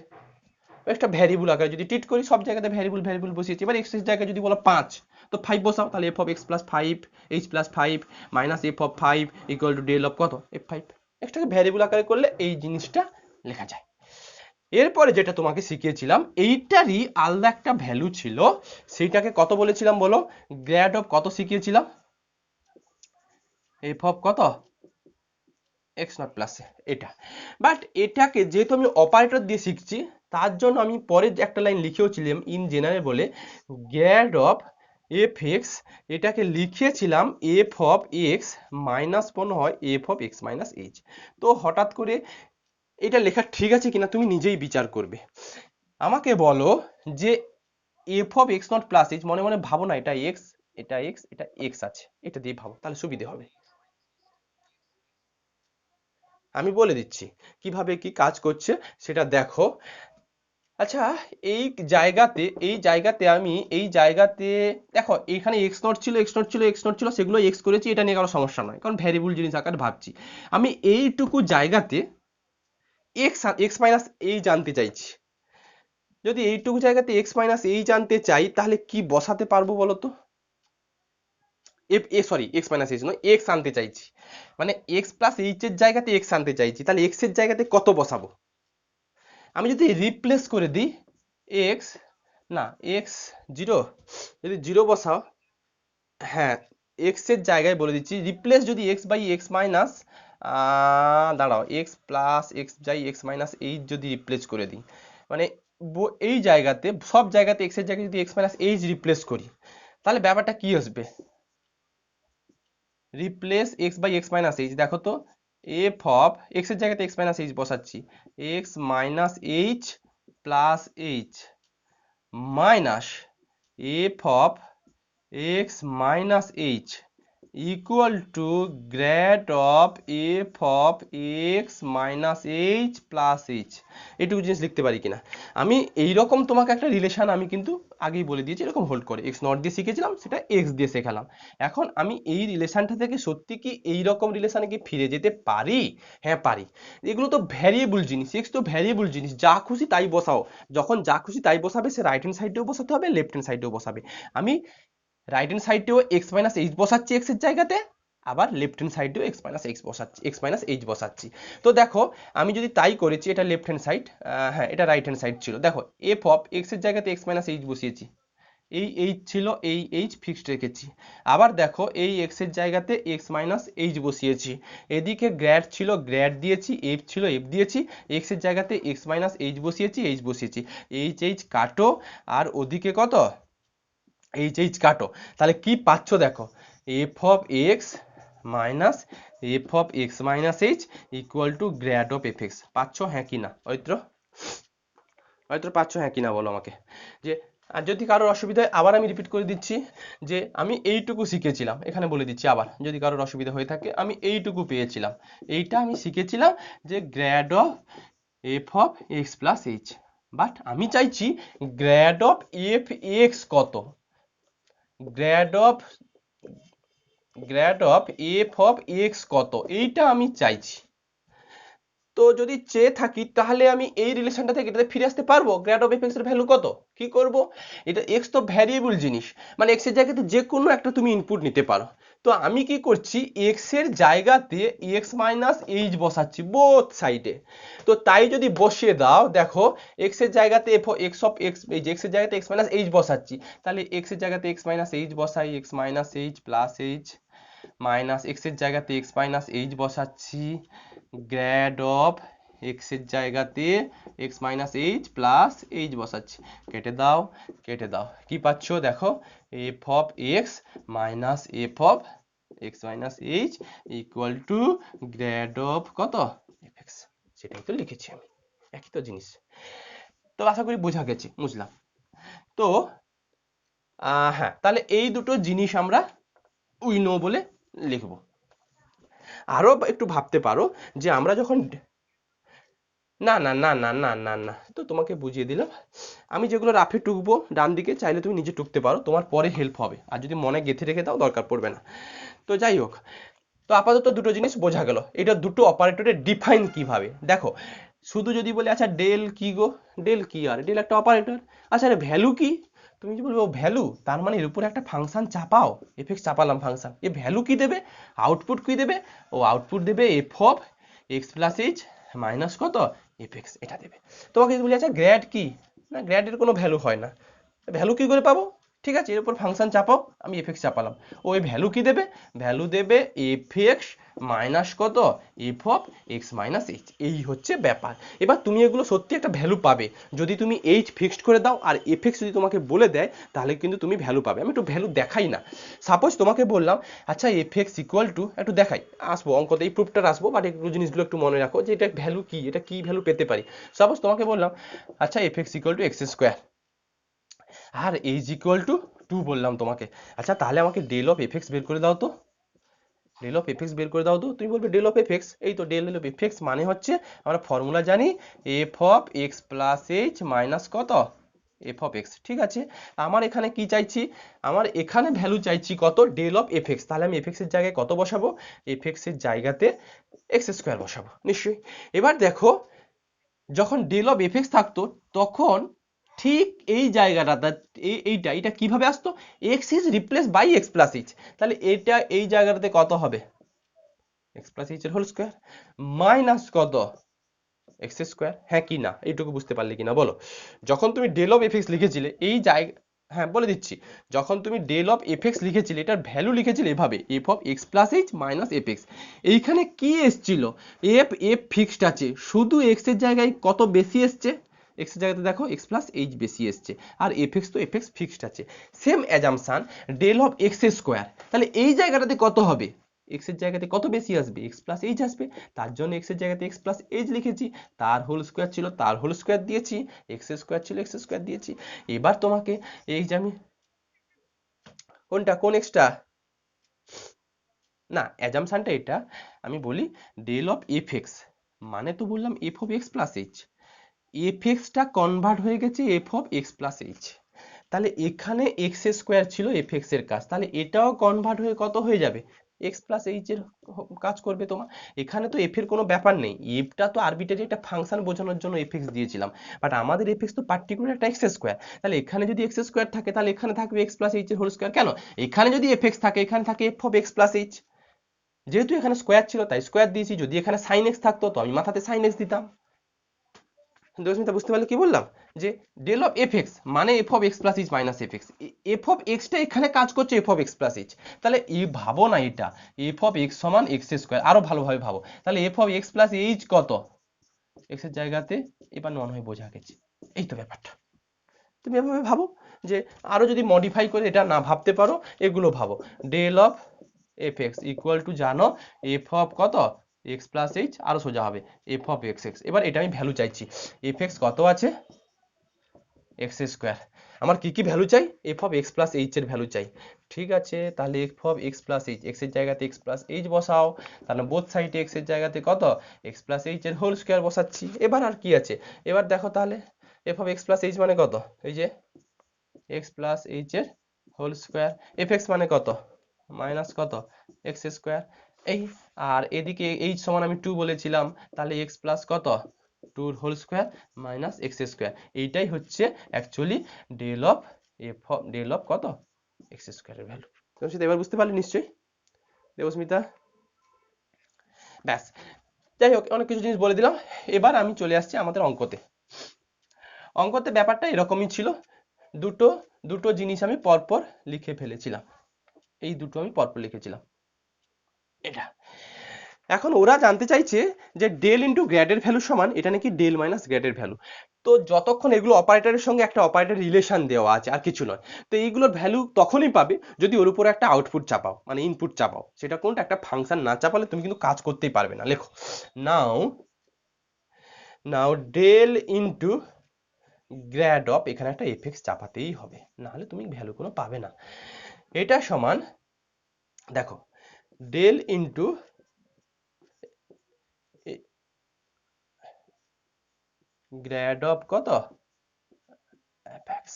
একটা ভ্যারিয়েবল আকারে যদি ট্রিট করি, সব জায়গাতে ভ্যারিয়েবল বসিয়েছি। এবার এক্স এর জায়গায় যদি বলো 5, তো 5 বসাও, তাহলে F of x plus 5 h plus 5 minus F of 5 equal to del of কত, f5। এক্সটাকে ভ্যারিয়েবল আকারে করলে এই জিনিসটা লেখা যায়। এরপরে যেটা তোমাকে শিখিয়েছিলাম, এইটারই আলাদা একটা ভ্যালু ছিল, সেইটাকে কত বলেছিলাম বলো, গ্র্যাড অফ কত শিখিয়েছিলাম, এফ অফ কত, এক্স নট প্লাস এটা। বাট এটাকে যেহেতু আমি অপারেটর দিয়ে শিখছি, তার জন্য আমি পরে একটা লাইন লিখেওছিলাম ইন জেনারেল বলে, গ্র্যাড অফ এফ এক্স, এটাকে লিখেছিলাম এফ অফ এক্স মাইনাস মনে হয় f of x minus H. তো হঠাৎ করে এটা লেখা ঠিক আছে কিনা তুমি নিজেই বিচার করবে। আমাকে বলো যে F of x not plus H, মনে মনে ভাবো না, এটা এক্স, এটা এক্স, এটা এক্স আছে, এটা দিয়ে ভাবো, তাহলে সুবিধে হবে। আমি বলে দিচ্ছি কিভাবে কি কাজ করছে সেটা দেখো। আচ্ছা, এই জায়গাতে আমি দেখো এখানে এক্স নট ছিল, সেগুলো এক্স করেছি, এটা নিয়ে কারো সমস্যা নয়, কারণ ভ্যারিয়েবল জিনিস আকারে ভাবছি। আমি এইটুকু জায়গাতে এক্স মাইনাস এই জানতে চাইছি। যদি এইটুকু জায়গাতে এক্স মাইনাস এই জানতে চাই, তাহলে কি বসাতে পারবো বলো তো? সরি, এক্স মাইনাস এইচ নয়, এক্স আনতে চাইছি, মানে এক্স প্লাস এইচ এর জায়গাতে এক্স আনতে চাইছি, তাহলে এক্স এর জায়গাতে কত বসাবো? আমি যদি রিপ্লেস করে দিই এক্স, না এক্স জিরো, যদি জিরো বসাও, হ্যাঁ এক্স এর জায়গায় বলে দিচ্ছি, রিপ্লেস যদি এক্স বাই এক্স মাইনাস, দাঁড়াও, x plus x by x minus h যদি রিপ্লেস করে দিই, মানে এই জায়গাতে সব জায়গাতে এক্স এর জায়গায় যদি এক্স মাইনাস এইচ রিপ্লেস করি, তাহলে ব্যাপারটা কি আসবে? Replace x by x minus H, দেখো তো, এফ অফ এক্স এর জায়গাতে এক্স মাইনাস এইচ বসাচ্ছি, x minus H plus H minus F of x minus h equal to grad of F of x minus H plus h. এইটুকু জিনিস লিখতে পারি কিনা? আমি এইরকম তোমাকে একটা রিলেশন আমি কিন্তু আগেই বলে দিয়েছি, এরকম হোল্ড করে এক্স নট দিয়ে শিখেছিলাম, সেটা এক্স দিয়ে শেখালাম। এখন আমি এই রিলেশনটা থেকে সত্যি কি এইরকম রিলেশনে কি ফিরে যেতে পারি? হ্যাঁ পারি। এগুলো তো ভ্যারিয়েবল জিনিস, এক্স তো ভ্যারিয়েবল জিনিস, যা খুশি তাই বসাও। যখন যা খুশি তাই বসাবে, সে রাইট হ্যান্ড সাইডেও বসাতে হবে, লেফট হ্যান্ড সাইডেও বসাবে। আমি রাইট হ্যান্ড সাইডেও এক্স মাইনাস এইচ বসাচ্ছি এক্স এর জায়গাতে, আবার লেফট হ্যান্ড সাইডেও এক্স মাইনাস এক্স বসাচ্ছি, এক্স মাইনাস এইচ বসাচ্ছি। তো দেখো আমি যদি তাই করেছি, এটা লেফট হ্যান্ড সাইড, হ্যাঁ এটা রাইট হ্যান্ড সাইড ছিল, দেখো এফ অফ এক্স এর জায়গাতে এক্স মাইনাস এইচ বসিয়েছি, এই এইচ ছিল, এই এইচ ফিক্সড রেখেছি। আবার দেখো এই এক্স এর জায়গাতে এক্স মাইনাস এইচ বসিয়েছি, এদিকে গ্র্যাড ছিল গ্র্যাড দিয়েছি, এফ ছিল এফ দিয়েছি, এক্স এর জায়গাতে এক্স মাইনাস এইচ বসিয়েছি, এইচ বসিয়েছি, এইচ এইচ কাটো, আর ওদিকে কত এইচ এইচ কাটো, তাহলে কি পাচ্ছ দেখো, F of x minus F of x minus h equal two grad of F x. পাচ্ছ হ্যাঁ কি না অরিত্র? অরিত্র পাচ্ছ হ্যাঁ কি না বলো আমাকে। যে আর যদি কারোর অসুবিধা হয়, আবার আমি রিপিট করে দিচ্ছি, যে আমি এইটুকু শিখেছিলাম, এখানে বলে দিচ্ছি আবার, যদি কারোর অসুবিধা হয়ে থাকে, আমি এইটুকু পেয়েছিলাম, এইটা আমি শিখেছিলাম যে grad of F of x plus H, but আমি চাইছি গ্র্যাড অফ এফ এক্স কত, grad of F of x কত, এইটা আমি চাইছি। তো যদি চেয়ে থাকি, তাহলে আমি এই রিলেশনটা থেকে এটাতে ফিরে আসতে পারবো, গ্র্যাড অফ এফ এক্স এর ভ্যালু কত, কি করব? এটা এক্স তো ভ্যারিয়েবল জিনিস, মানে এক্স এর জায়গাতে যে কোনো একটা তুমি ইনপুট নিতে পারো। তো আমি কি করছি, এক্স এর জায়গাতে এক্স মাইনাস এইচ বসাচ্ছি বোথ সাইডে। তো তাই যদি বসিয়ে দাও, দেখো এক্স এর জায়গাতে এক্স অফ এক্স, এই যে এক্স এর জায়গাতে এক্স মাইনাস এইচ বসাচ্ছি, তাহলে এক্স এর জায়গাতে এক্স মাইনাস এইচ বসাই, x minus H plus H minus x এর জায়গাতে এক্স মাইনাস এইচ বসাচ্ছি, গ্র্যাড অফ এক্স এর জায়গাতে x minus H plus H বসাচ্ছি, কেটে দাও কেটে দাও, কি পাচ্ছ দেখো, F of x minus F of x minus h equal two grad of কত এফ এক্স। সেটাই তো লিখেছি আমি, একই তো জিনিস। তো আশা করি বোঝা গেছে, বুঝলাম তো। হ্যাঁ, তাহলে এই দুটো জিনিস আমরা উই নো বলে লিখবো। আরো একটু ভাবতে পারো যে আমরা যখন, না না না না না না না, তো তোমাকে বুঝিয়ে দিলাম। আমি যেগুলো রাফে টুকবো ডান দিকে, চাইলে তুমি নিজে টুকতে পারো, তোমার পরে হেল্প হবে, আর যদি মনে গেঁথে রেখে দাও দরকার পড়বে না। তো যাই হোক, তো আপাতত দুটো জিনিস বোঝা গেল, এটা দুটো অপারেটরের ডিফাইন কিভাবে। দেখো শুধু যদি বলে আচ্ছা ডেল কি গো, ডেল কি, আর ডেল একটা অপারেটর, আচ্ছা ভ্যালু কি, তুমি যদি বলবে ভ্যালু, তার মানে এর উপরে একটা function চাপাও, F x চাপালাম function, a value কি দেবে, আউটপুট কি দেবে, ও আউটপুট দেবে F of x plus H minus কত এফ এক্স, এটা দেবে। তোমাকে যদি বলি আচ্ছা গ্র্যাড কি, না গ্র্যাডের কোনো ভ্যালু হয় না, ভ্যালু কি করে পাবো, ঠিক আছে এর উপর ফাংশন চাপাও, আমি এফ এক্স চাপালাম, ও এই ভ্যালু কি দেবে, ভ্যালু দেবে এফ এক্স মাইনাস কত f of x minus H, এই হচ্ছে ব্যাপার। এবার তুমি এগুলো সত্যি একটা ভ্যালু পাবে, যদি তুমি এইচ ফিক্সড করে দাও আর এফ এক্স যদি তোমাকে বলে দেয়, তাহলে কিন্তু তুমি ভ্যালু পাবে। আমি একটু ভ্যালু দেখাই না, সাপোজ তোমাকে বললাম আচ্ছা এফ এক্স ইকুয়াল টু, একটু দেখাই, আসবো অঙ্কতে এই প্রুফটা আসবো, বাট একটু জিনিসগুলো একটু মনে রাখো যে এটা ভ্যালু কি, এটা কি ভ্যালু পেতে পারি। সাপোজ তোমাকে বললাম আচ্ছা f x equal to x square, আর এইচ ইকুয়াল টু 2 বললাম তোমাকে, আচ্ছা তাহলে আমাকে ডেল অফ এফ এক্স বের করে দাও তো। ডেল অফ এফ এক্স বের করে দাও তো। তুমি বলবে ডেল অফ এফ এক্স, এই তো ডেল অফ এফ এক্স মানে হচ্ছে আমরা ফর্মুলা জানি F of x plus H minus কত এফ অফ এক্স। ঠিক আছে, আমার এখানে কি চাইছি, আমার এখানে ভ্যালু চাইছি কত ডেল অফ এফ এক্স। তাহলে আমি এফ এক্স এর জায়গায় কত বসাবো, এফ এক্স এর জায়গাতে এক্স স্কোয়ার বসাবো নিশ্চয়ই। এবার দেখো যখন ডেল অফ এফ এক্স থাকতো তখন ঠিক এই জায়গাটা এইটা কিভাবে আসতো, x is replace by x plus h. তাহলে এটা এই জায়গাটাতে কত হবে, এক্স প্লাস এইচ এর হোল স্কোয়ার মাইনাস কত এক্স স্কোয়ার। হ্যাঁ কি না, এইটুকু বুঝতে পারলে কিনা বলো। যখন তুমি ডেল অফ এফ এক্স লিখেছিলে এই জায়গা, হ্যাঁ বলে দিচ্ছি, যখন তুমি ডেল অফ এফ এক্স লিখেছিলে এটার ভ্যালু লিখেছিলে এভাবে F of x plus H minus f x. এইখানে কি এসছিল, এফ ফিক্সড আছে, শুধু এক্স এর জায়গায় কত বেশি এসছে, এক্স এর জায়গাতে দেখো এক্স প্লাস এইচ বেশি এসছে, আর এফ এক্স তো এফ এক্স ফিক্সড আছে। Same assumption del of x square, তাহলে এই জায়গাটাতে কত হবে, এক্স এর জায়গাতে কত বেশি আসবে, এক্স প্লাস এইচ আসবে, তার জন্য এক্স এর জায়গাতে এক্স প্লাস এইচ লিখেছি, তার হোল স্কোয়ার ছিল তার হোল স্কোয়ার দিয়েছি, এক্স স্কোয়ার ছিল এক্স স্কোয়ার দিয়েছি। এবার তোমাকে এই যে আমি কোনটা কোন এক্সটা, না অ্যাজাম্পশনটা এটা, আমি বলি ডেল অফ এফ এক্স মানে তো বললাম F of x plus H, F extra convert হয়ে গেছে F of x plus h. তাহলে এখানে এক্স স্কোয়ার ছিল এফ এক্স এর কাজ, তাহলে এটাও কনভার্ট হয়ে কত হয়ে যাবে, এক্স প্লাস এইচ এর কাজ করবে তোমার। এখানে তো এফ এর কোনো ব্যাপার নেই, এফটা তো আরবিটারি একটা ফাংশন বোঝানোর জন্য এফ এক্স দিয়েছিলাম, বাট আমাদের এফ এক্স তো পার্টিকুলার একটা এক্স স্কোয়ার। তাহলে এখানে যদি এক্স স্কোয়ার থাকে তাহলে এখানে থাকবে এক্স প্লাস এইচ এর হোল স্কোয়ার। কেন, এখানে যদি এফ এক্স থাকে এখানে থাকে F of x plus H, যেহেতু এখানে স্কোয়ার ছিল তাই স্কোয়ার দিয়েছি, যদি এখানে সাইন এক্স থাকতো তো আমি মাথাতে সাইন এক্স দিতাম। দর্শমিতা বুঝতে পারলে কি বললাম, যে ডেল অফ এফ এক্স মানে F of x plus H minus f x, F of extra এখানে কাজ করছে F of x plus h. তাহলে এই ভাবো না এটা এফ অফ এক্স সমান এক্স স্কোয়ার, আরো ভালোভাবে ভাবো, তাহলে F of x plus H কত, এক্স এর জায়গাতে এবার নন হয়ে বোঝা গেছে, এই তো ব্যাপারটা। তুমি এভাবে ভাবো, যে আরো যদি মডিফাই করে এটা না ভাবতে পারো এগুলো ভাবো, del of F x equal to জানো এফ অফ কত এক্স প্লাস এইচ, আরো সোজা হবে এফ অফ এক্স এক্স। এবার এটা আমি ভ্যালু চাইছি, এফ এক্স কত আছে এক্স স্কোয়ার, আমার কি কি ভ্যালু চাই, F of x plus H এর ভ্যালু চাই। ঠিক আছে, তাহলে F of x plus H, x এর জায়গাতে এক্স প্লাস এইচ বসাও, তাহলে বোথ সাইডে এক্স এর জায়গাতে কত এক্স প্লাস এইচ এর হোল স্কোয়ার বসাচ্ছি। এবার আর কি আছে, এবার দেখো তাহলে F of x plus H মানে কত, এই যে এক্স প্লাস এইচ এর হোল স্কোয়ার, এফ এক্স মানে কত মাইনাস কত এক্স স্কোয়ার, এই আর এদিকে এইচ সমান আমি 2 বলেছিলাম, তাহলে এক্স প্লাস কত 2 whole square minus x square. এইটাই হচ্ছে অ্যাকচুয়ালি ডেল অফ কত এক্স স্কোয়ারের ভ্যালু। দেবস্মিতা এবার বুঝতে পারলে নিশ্চয়ই, দেবস্মিতা? ব্যাস, যাই হোক অনেক কিছু জিনিস বলে দিলাম। এবার আমি চলে আসছি আমাদের অঙ্কতে। অঙ্কতে ব্যাপারটা এরকমই ছিল, দুটো দুটো জিনিস আমি পরপর লিখে ফেলেছিলাম, এই দুটো আমি পরপর লিখেছিলাম এটা। এখন ওরা জানতে চাইছে যে ডেল ইন্টু গ্র্যাডের ভ্যালু সমান, এটা নাকি ডেল মাইনাস গ্র্যাডের ভ্যালু। তো যতক্ষণ এগুলো অপারেটরের সঙ্গে একটা অপারেটর রিলেশন দেওয়া আছে আর কিছু নয়, তো এইগুলোর ভ্যালু তখনই পাবে যদি ওর উপরে একটা আউটপুট চাপাও, মানে ইনপুট চাপাও, সেটা কোনটা একটা ফাংশন না চাপালে তুমি কিন্তু কাজ করতেই পারবে না। লেখো নাও নাও ডেল ইন্টু গ্র্যাড অফ, এখানে একটা এফ এক্স চাপাতেই হবে, নাহলে তুমি ভ্যালু কোনো পাবে না। এটা সমান দেখো ডেল ইন্টু গ্র্যাড অফ কত এফ এক্স,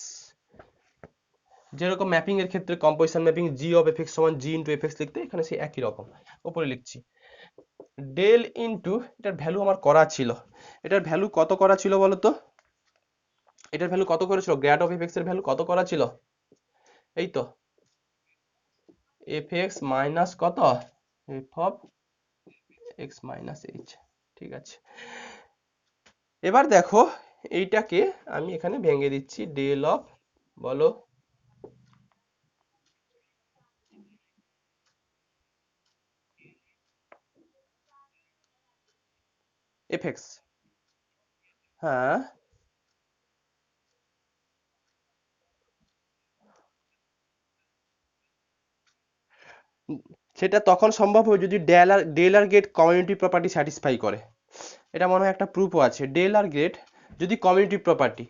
যেরকম ম্যাপিং এর ক্ষেত্রে composition mapping G of F x সমান জি ইন্টু এফ এক্স লিখতে, এখানে সেই একই রকম উপরে লিখছি ডেল ইন্টু, এটার ভ্যালু আমার করা ছিল, এটার ভ্যালু কত করা ছিল বলো তো, এটার ভ্যালু কত করেছিল, গ্র্যাড অফ এফ এক্স এর ভ্যালু কত করা ছিল, এই তো এফ এক্স মাইনাস কত f of x minus H. ঠিক আছে, এবার দেখো এইটাকে আমি এখানে ভেঙে দিচ্ছি, ডেল অফ বলো এফ এক্স, হ্যাঁ সেটা তখন সম্ভব হয় যদি ডেল আর গেট কমিউনিটি প্রপার্টি স্যাটিসফাই করে। এটা মনে হয় একটা প্রুফও আছে, ডেল আর গেট যদি কমিউনিটি প্রপার্টি,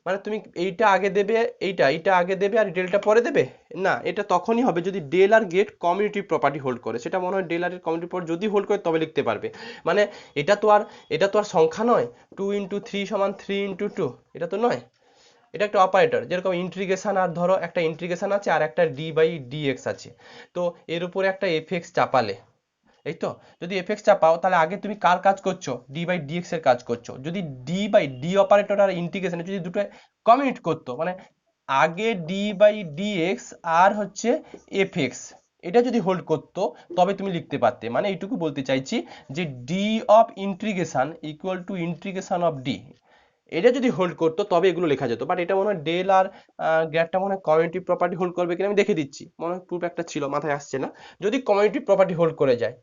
মানে তুমি এইটা আগে দেবে, এইটা আগে দেবে আর ডেলটা পরে দেবে? না, এটা তখনই হবে যদি ডেল আর গেট কমিউটেটিভ প্রপার্টি হোল্ড করে। সেটা মনে হয় ডেল আর কমিউটেটিভ প্রপার্টি যদি হোল্ড করে তবে লিখতে পারবে। মানে এটা তো আর সংখ্যা নয়, 2 × 3 = 3 × 2, এটা তো নয়। এটা একটা অপারেটর, যেরকম ইন্টিগ্রেশন, আর ধরো একটা ইন্টিগ্রেশন আছে আর একটা d/dx আছে, তো এর উপরে একটা fx চাপালে, এই তো, যদি fx চাপাও তাহলে আগে তুমি কার কাজ করছো? d/dx এর কাজ করছো। যদি d/d অপারেটর আর ইন্টিগ্রেশন যদি দুটো কমিউট করতো, মানে আগে d/dx আর হচ্ছে fx, এটা যদি হোল্ড করতো তবে তুমি লিখতে পারতে। মানে এইটুকু বলতে চাইছি যে d of integration equal to integration of d, এটা যদি হোল্ড করতো তবে এগুলো লেখা যেত। বাট এটা মনে হয় ডেল আর গ্রেডটা মনে হয় কমিউটেটিভ প্রপার্টি হোল্ড করবে কিনা আমি দেখে দিচ্ছি, মনে হয় প্রুফ একটা ছিল, মাথায় আসছে না। যদি কমিউটেটিভ প্রপার্টি হোল্ড করে যায়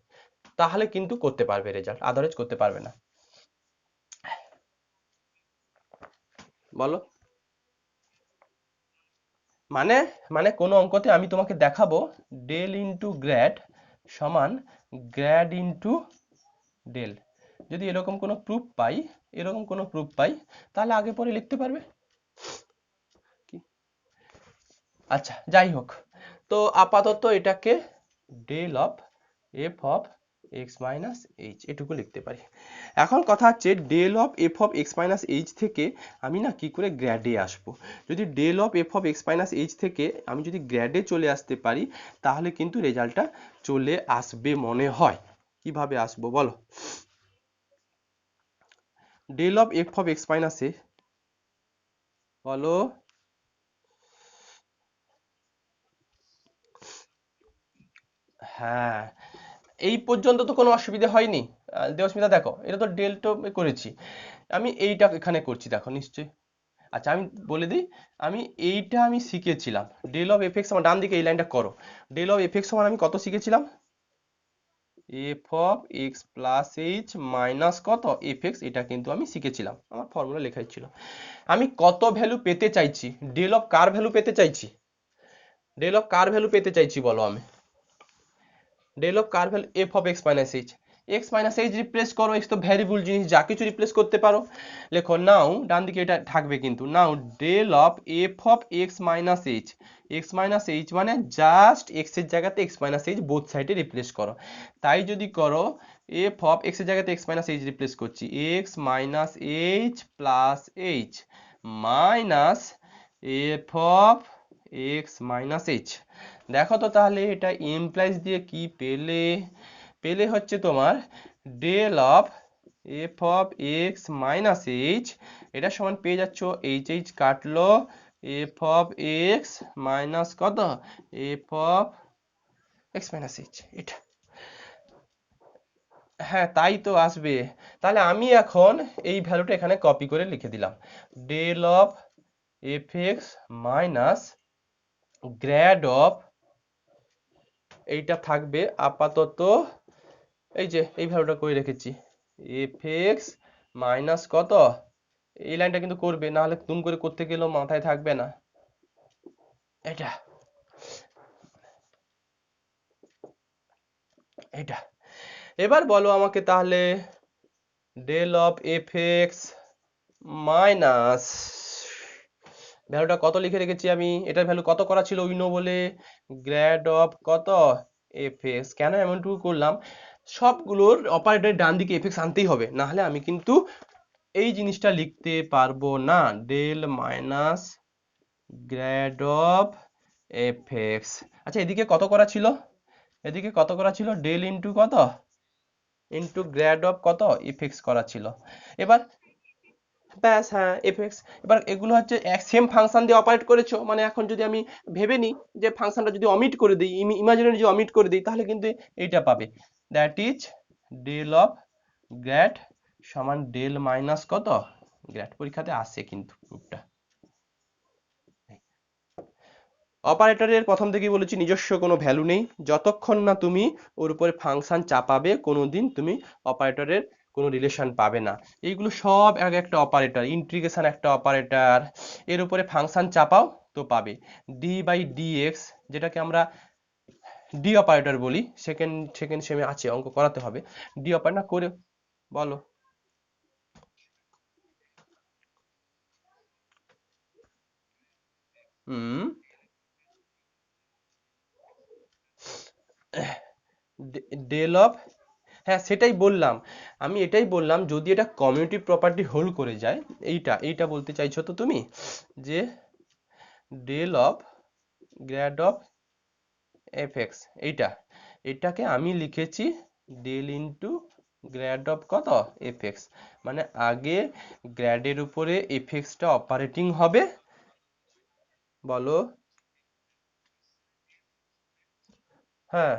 তাহলে কিন্তু করতে পারবে রেজাল্ট, আদারওয়াইজ করতে পারবে না। বলো। মানে মানে কোনো অঙ্কতে আমি তোমাকে দেখাবো ডেল ইন্টু গ্র্যাড সমান গ্র্যাড ইন্টু ডেল, যদি এরকম কোনো প্রুফ পাই, তাহলে আগে পরে লিখতে পারবে। কি? আচ্ছা, যাই হোক, তো আপাতত এটাকে del of F of x minus h এটুকু লিখতে পারি। এখন কথা হচ্ছে del of F of x minus h থেকে আমি না কি করে গ্র্যাডে আসবো। যদি del of F of x minus h থেকে আমি যদি গ্র্যাডে চলে আসতে পারি তাহলে কিন্তু রেজাল্টটা চলে আসবে মনে হয়। কিভাবে আসবো বলো? Del of F of x minus A, বলো। হ্যাঁ, এই পর্যন্ত তো কোনো অসুবিধা হয়নি। দেবস্মিতা দেখো, এটা তো ডেল্টা করেছি, আমি এইটা এখানে করছি দেখো নিশ্চয়ই। আচ্ছা আমি বলে দিই, আমি শিখেছিলাম ডেল অফ এফ এক্স আমার, ডান দিকে এই লাইনটা করো, ডেল অফ এফ এক্স সমান আমি কত শিখেছিলাম? F of x plus H minus কত এফ এক্স, এটা কিন্তু আমি শিখেছিলাম, আমার ফর্মুলা লেখাই ছিল। আমি কত ভ্যালু পেতে চাইছি? ডেল অফ কার ভ্যালু পেতে চাইছি? বলো আমি। ডেল অফ কার value? F of x minus H. X minus H replace করো, এক্স তো ভ্যারিয়েবল জিনিস, যা কিছু রিপ্লেস করতে পারো। লেখো নাও, ডান দিকে এটা থাকবে কিন্তু, now del of F of x minus H. X minus H মানে জাস্ট এক্স এর জায়গাতে এক্স মাইনাস এইচ বোথ সাইডে রিপ্লেস করো। তাই যদি করো, এফ অফ এক্স এর জায়গাতে এক্স মাইনাস এইচ রিপ্লেস করছি, X minus H plus H minus F of x minus H. দেখো তো তাহলে এটা ইমপ্লাইজ দিয়ে কি পেলে? পেলে হচ্ছে তোমার del of F of x minus h, এটা সমান পেয়ে যাচ্ছ, এইচ এইচ কাটলো, এফ অফ এক্স মাইনাস কত f of x minus h, এটা। হ্যাঁ তাই তো আসবে। তাহলে আমি এখন এই ভ্যালুটা এখানে কপি করে লিখে দিলাম, del of F x minus grad of, এইটা থাকবে আপাতত, এই যে এই ভ্যালুটা করে রেখেছি, এফ এক্স মাইনাস কত, এই লাইনটা কিন্তু করবে, না হলে তুম করে করতে গেলেও মাথায় থাকবে না, এটা এটা। এবার বলো আমাকে তাহলে del of F x minus, ভ্যালুটা কত লিখে রেখেছি আমি, এটার ভ্যালু কত করা ছিল উইনো বলে, গ্র্যাড অফ কত এফ এক্স। কেন এমনটুকু করলাম, সবগুলোর অপারেটরের ডান দিকে এফ এক্স আনতেই হবে, না হলে আমি কিন্তু এই জিনিসটা লিখতে পারবো না, del minus grad of F x. আচ্ছা এদিকে কত করা ছিল? ডেল ইন্টু কত ইন্টু গ্র্যাড অফ কত এফ এক্স করা ছিল। এবার ব্যাস, হ্যাঁ এফ এক্স। এবার এগুলো হচ্ছে সেম ফাংশন দিয়ে অপারেট করেছো, মানে এখন যদি আমি ভেবে নিই যে ফাংশনটা যদি অমিট করে দিই, ইমাজিনারি যদি অমিট করে দিই, তাহলে কিন্তু এইটা পাবে, that is del of grad সমান ডেল মাইনাস কত গ্র্যাড। পরীক্ষাতে আসে কিন্তু প্রুফটা। অপারেটরের প্রথম থেকেই বলেছি নিজস্ব কোনো ভ্যালু নেই, যতক্ষণ না তুমি ওর উপরে ফাংশন চাপাবে কোনোদিন তুমি অপারেটরের কোনো রিলেশন পাবে না। এইগুলো সব এক একটা অপারেটর, ইন্টিগ্রেশন একটা অপারেটর, এর উপরে ফাংশন চাপাও তো পাবে। ডি বাই ডি এক্স, যেটাকে আমরা ডি অপারেটর বলি, সেকেন্ড সেকেন্ড সেমে আছে, অঙ্ক করাতে হবে, ডি অপারেটর করে। বলো। হুম ডেল অফ, হ্যাঁ সেটাই বললাম, আমি এটাই বললাম যদি এটা কমিউটেটিভ প্রপার্টি হোল্ড করে যায়, এইটা বলতে চাইছো তো তুমি, যে del of grad of F x, এটাকে আমি লিখেছি ডেল ইন্টু গ্র্যাড অফ কত এফ এক্স, মানে আগে গ্র্যাডের উপরে এফ এক্সটা অপারেটিং হবে। বলো। হ্যাঁ।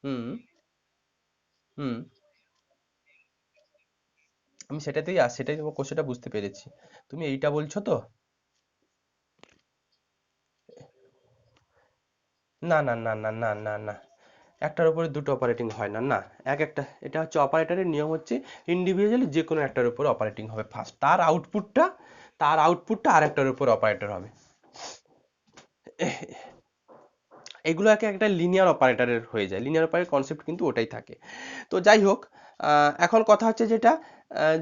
হুম হুম আমি সেটাই তোমার কোশ্চেনটা বুঝতে পেরেছি, তুমি এইটা বলছো তো। না না না না না না না, একটার উপরে দুটো অপারেটিং হয় না, না। এটা হচ্ছে অপারেটরের নিয়ম হচ্ছে ইন্ডিভিজুয়ালি যে কোনো একটার উপর অপারেটিং হবে ফার্স্ট, তার আউটপুটটা আরেকটার উপর অপারেটর হবে। এগুলো একটা লিনিয়ার অপারেটরের হয়ে যায়, লিনিয়ার অপারেটর কনসেপ্ট কিন্তু ওটাই থাকে। তো যাই হোক, এখন কথা হচ্ছে যেটা,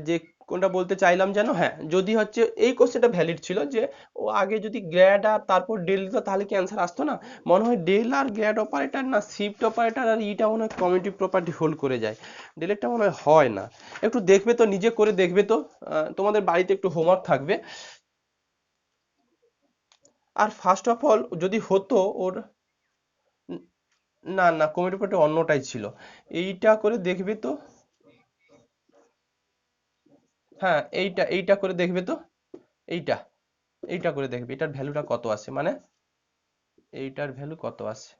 যে কোনটা বলতে চাইলাম যেন, হ্যাঁ যদি হচ্ছে এই কোশ্চেনটা ভ্যালিড ছিল যে ও আগে যদি গ্র্যাড আর তারপর ডেল দিত তাহলে কি অ্যান্সার আসতো না। মনে হয় ডেল আর গ্র্যাড অপারেটর না শিফট অপারেটর আর ইটা মনে হয় কমিউটেটিভ প্রপার্টি হোল্ড করে যায়, ডেলেরটা মনে হয় হয় না। একটু দেখবে তো, নিজে করে দেখবে তো, তোমাদের বাড়িতে একটু হোমওয়ার্ক থাকবে। আর ফার্স্ট অফ অল যদি হতো ওর, না না কমিউটেটিভ প্রপার্টি অন্যটাই ছিল, এইটা করে দেখবে তো। হ্যাঁ এইটা করে দেখবে তো, এইটা এইটা করে দেখবে এটার ভ্যালুটা কত আছে, মানে এইটার ভ্যালু কত আছে,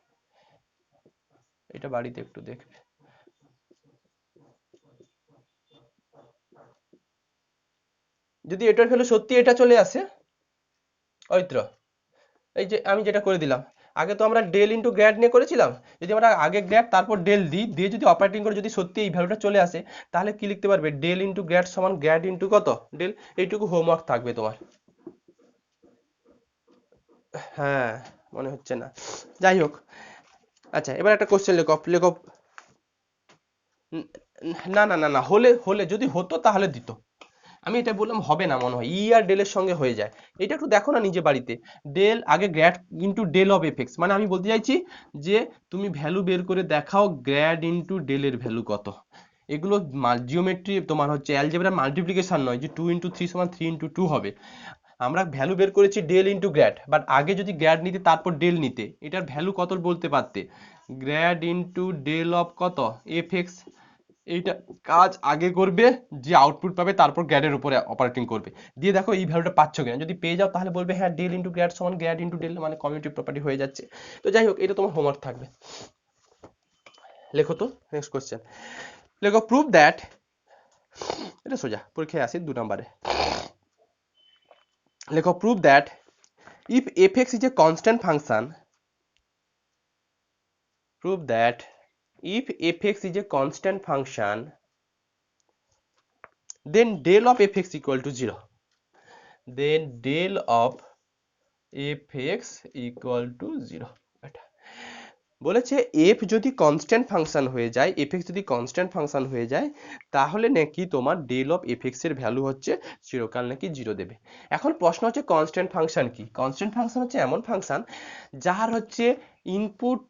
এটা বাড়িতে একটু দেখবে। যদি এটার ভ্যালু সত্যি এটা চলে আসে, ঐত্র এই যে আমি যেটা করে দিলাম, আগে তো আমরা ডেল ইন্টু গ্র্যাড নিয়ে করেছিলাম, যদি আমরা আগে গ্র্যাড তারপর ডেল দিই, দিয়ে যদি অপারেটিং করে যদি সত্যি এই ভ্যালুটা চলে আসে, তাহলে কি লিখতে পারবে, ডেল ইন্টু গ্র্যাড সমান গ্র্যাড ইন্টু কত ডেল। এইটুকু হোমওয়ার্ক থাকবে তোমার। হ্যাঁ, মনে হচ্ছে না। যাই হোক, আচ্ছা এবার একটা কোশ্চেন লেখো লেখো। না না না না, হলে হলে যদি হতো তাহলে দিত, আমি এটা বললাম হবে না মনে হয়, ই আর ডেলের সঙ্গে হয়ে যায়। এটা একটু দেখো না নিজে বাড়িতে, ডেল আগে grad into del of F x, মানে আমি বলতে চাইছি যে তুমি ভ্যালু বের করে দেখাও গ্র্যাড ইন্টু ডেলের ভ্যালু কত। এগুলো জিওমেট্রি তোমার হচ্ছে অ্যালজেব্রার মাল্টিপ্লিকেশন নয় যে 2 × 3 সমান 3 × 2 হবে। আমরা ভ্যালু বের করেছি ডেল ইন্টু গ্র্যাড, বাট আগে যদি গ্র্যাড নিতে তারপর ডেল নিতে, এটার ভ্যালু কত বলতে পারতে, গ্র্যাড ইন্টু ডেল অফ কত এফ এক্স। এইটা কাজ আগে করবে, যে আউটপুট পাবে তারপর গ্র্যাডের উপরে অপারেটিং করবে, দিয়ে দেখো এই ভ্যালুটা পাচ্ছ কিনা, যদি পেয়ে যাও তাহলে বলবে হ্যাঁ ডেল ইন্টু গ্র্যাড সমান গ্র্যাড ইন্টু ডেল, মানে কমিউটেটিভ প্রপার্টি হয়ে যাচ্ছে। তো যাই হোক, এটা তোমার হোমওয়ার্ক থাকবে। লেখো তো নেক্সট কোশ্চেন, লেখো প্রুভ দ্যাট, এটা সোজা পরীক্ষায় আসি 2 নম্বরে। লেখো prove that if fx is a constant function, prove that if fx is a constant function, then del of fx equal to 0, then del of fx equal to 0। এটা বলেছে f যদি constant function হয়ে যায়, fx যদি constant function হয়ে যায়, তাহলে নাকি তোমার ডেল অফ fx এর ভ্যালু হচ্ছে 0, কাল নাকি 0 দেবে। এখন প্রশ্ন হচ্ছে কনস্ট্যান্ট ফাংশন কি, কনস্ট্যান্ট ফাংশন হচ্ছে এমন ফাংশন যার হচ্ছে ইনপুট,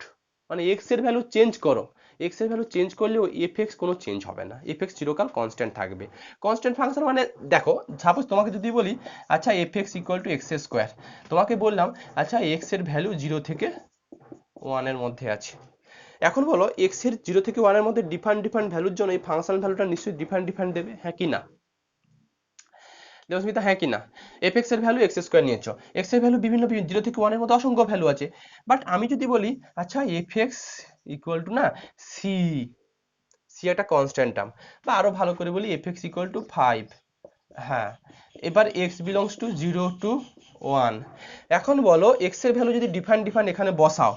মানে x এর ভ্যালু চেঞ্জ করো, x এর ভ্যালু চেঞ্জ করলেও fx কোনো চেঞ্জ হবে না, fx চিরকাল কনস্ট্যান্ট থাকবে। কনস্ট্যান্ট ফাংশন মানে দেখো, সাপোজ তোমাকে যদি বলি আচ্ছা fx equal to x square, তোমাকে বললাম আচ্ছা x এর ভ্যালু 0 থেকে 1 এর মধ্যে আছে, এখন বলো x এর 0 থেকে 1 এর মধ্যে ডিফারেন্ট ডিফারেন্ট ভ্যালুর জন্য এই ফাংশন ভ্যালুটা নিশ্চয়ই ডিফারেন্ট ডিফারেন্ট দেবে, হ্যাঁ কি না দেবস্মিতা, হ্যাঁ কি না। fx এর ভ্যালু এক্স স্কোয়ার নিয়েছো, x এর ভ্যালু বিভিন্ন 0 থেকে 1 এর মধ্যে অসংখ্য ভ্যালু আছে, বাট আমি যদি বলি আচ্ছা fx ইকুয়াল টু না c, c একটা কনস্ট্যান্ট টার্ম, বা আরো ভালো করে বলি fx ইকুয়াল টু 5, হ্যাঁ এবার x বিলংস টু 0 টু 1, এখন বলো x এর ভ্যালু যদি ডিফারেন্ট ডিফারেন্ট এখানে বসাও,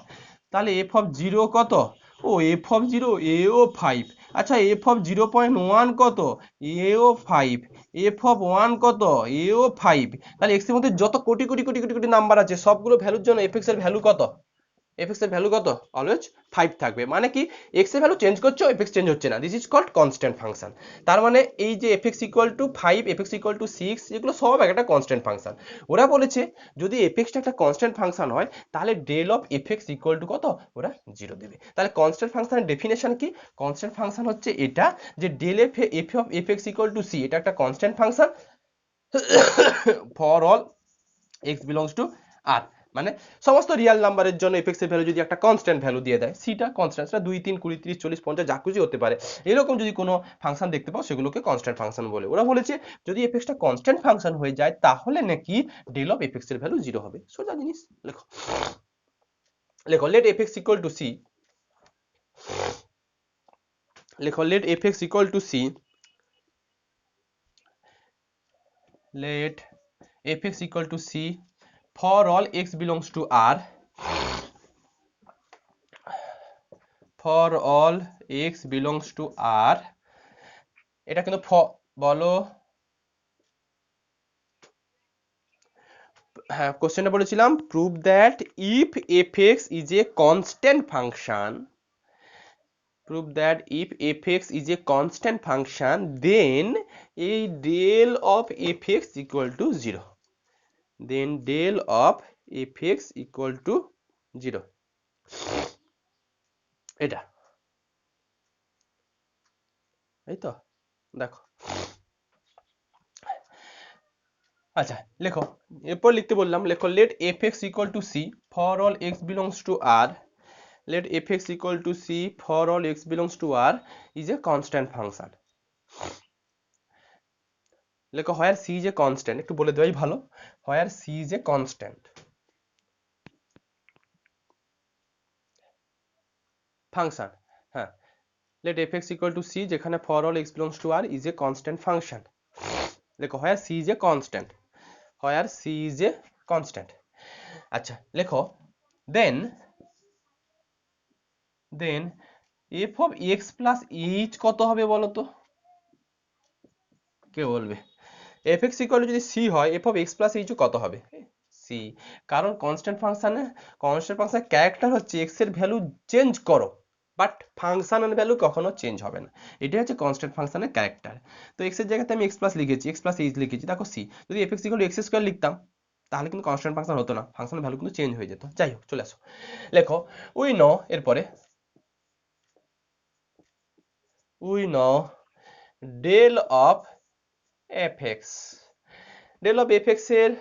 তাহলে f অফ 0 কত, ও f অফ 0 এও 5, আচ্ছা f অফ 0.1 কত, এও 5, f অফ 1 কত, এও 5, তাহলে x এর মধ্যে যত কোটি কোটি কোটি কোটি কোটি নাম্বার আছে সবগুলো ভ্যালুর জন্য fx এর ভ্যালু কত, এফএক্স এর ভ্যালু কত অলওয়েজ 5 থাকবে মানে কি এক্স এর ভ্যালু চেঞ্জ করছো এফএক্স চেঞ্জ হচ্ছে না this is called constant function তার মানে এই যে f x equal to 5 f x equal to 6 এগুলো সব একটা কনস্ট্যান্ট ফাংশন ওরা বলেছে যদি এফএক্সটা একটা কনস্ট্যান্ট ফাংশন হয় তাহলে del of FX equal to কত ওরা 0 দেবে তাহলে কনস্ট্যান্ট ফাংশনের ডেফিনেশন কি কনস্ট্যান্ট ফাংশন হচ্ছে এটা যে del F of FX equal to C এটা একটা constant function for all X belongs to R মানে সমস্ত রিয়েল নাম্বারের জন্য এফএক্স এর ভ্যালু যদি একটা কনস্ট্যান্ট ভ্যালু দিয়ে দেয় সিটা কনস্ট্যান্ট সেটা 2 3 20 30 40 50 যা খুশি হতে পারে এরকম যদি কোনো ফাংশন দেখতে পাও সেগুলোকে কনস্ট্যান্ট ফাংশন বলে ওরা বলেছে যদি এফএক্সটা কনস্ট্যান্ট ফাংশন হয়ে যায় তাহলে নাকি ডেল অফ এফএক্স এর ভ্যালু 0 হবে সোজা জিনিস লেখো লেখো let F X equal to C লেখো let F X equal to C let fx equal to c for all x belongs to r for all x belongs to r এটা কিন্তু বলো হ্যাঁ কোশ্চেনটা বলেছিলাম prove that if fx is a constant function prove that if fx is a constant function then a del of fx equal to 0 then del of fx equal to 0 এটা এই তো দেখো আচ্ছা লেখো এরপর লিখতে বললাম লেখো let fx equal to c for all x belongs to r let fx equal to c for all x belongs to r is a constant function লেখো where c is a constant একটু বলে দেওয়াই ভালো where c is a constant function হ্যাঁ let fx equal to c যেখানে for all x belongs to r is a constant function লেখো where c is a constant where c is a constant আচ্ছা লেখো then f of x plus h কত হবে বলো তো কে বলবে fx equal to যদি c হয় f of x plus h কত হবে c কারণ কনস্ট্যান্ট ফাংশনে ক্যারেক্টার হচ্ছে x এর ভ্যালু চেঞ্জ করো বাট ফাংশনের ভ্যালু কখনো চেঞ্জ হবে না এটাই হচ্ছে কনস্ট্যান্ট ফাংশনের ক্যারেক্টার তো x এর জায়গাতে আমি x প্লাস লিখেছি x প্লাস h লিখেছি দেখো c যদি fx equal to x square লিখতাম তাহলে কিন্তু কনস্ট্যান্ট ফাংশন হতো না ফাংশনের ভ্যালু কিন্তু চেঞ্জ হয়ে যেত যাই হোক চলে আসো লেখো উই নো এরপরে we know del of fx del of fx এর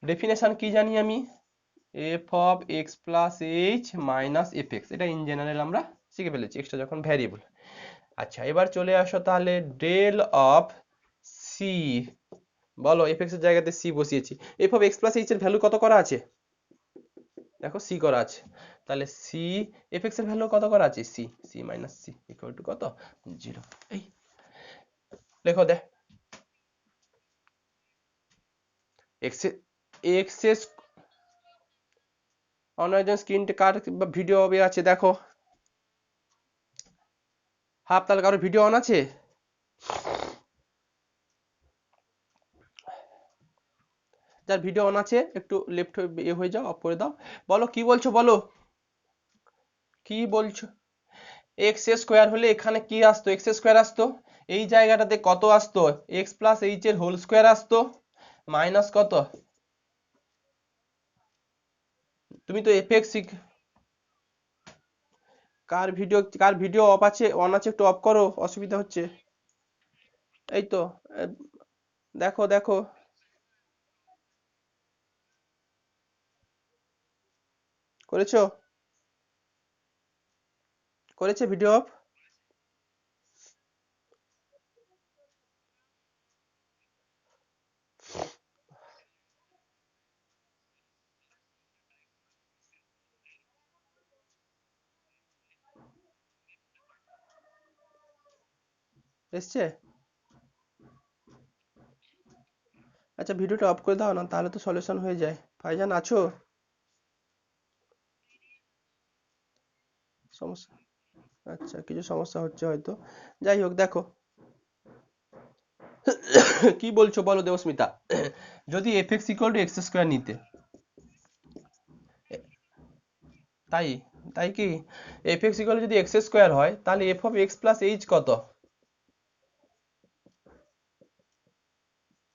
ডেফিনেশন কি জানি আমি f of x plus h minus fx এটা ইন জেনারেল আমরা শিখে ফেলেছি এক্সটা যখন ভ্যারিয়েবল আচ্ছা এবার চলে আসো তাহলে ডেল অফ c বলো fx এর জায়গাতে c বসিয়েছি f of x plus h এর ভ্যালু কত করা আছে দেখো c করা আছে তাহলে c fx এর ভ্যালু কত করা আছে c c minus c equal to কত 0 এই লেখো দে x এর অন্য একজন স্ক্রিন কার বা ভিডিও হবে আছে দেখো হাফ তাহলে কারো ভিডিও অন আছে যার ভিডিও অন আছে একটু লেফট হয়ে যাও অফ করে দাও বলো কি বলছো বলো কি বলছো এক্স স্কোয়ার হলে এখানে কি আসতো এক্স স্কোয়ার আসতো এই জায়গাটাতে কত আসতো এক্স প্লাস এইচ এর হোল স্কোয়ার আসতো মাইনাস কত তুমি তো এফএক্স কার ভিডিও অফ আছে অন আছে একটু অফ করো অসুবিধা হচ্ছে এই তো দেখো দেখো করেছো করেছে ভিডিও অফ এসছে আচ্ছা ভিডিওটা অফ করে দাও না তাহলে তো সলিউশন হয়ে যায় ভাইজান আছো সমস্যা আচ্ছা কিছু সমস্যা হচ্ছে হয়তো যাই হোক দেখো কি বলছো বলো দেবস্মিতা যদি fx equal to x square নিতে তাই তাই কি এফ এক্স ইকুয়াল যদি এক্স স্কোয়ার হয় তাহলে F of x plus H কত,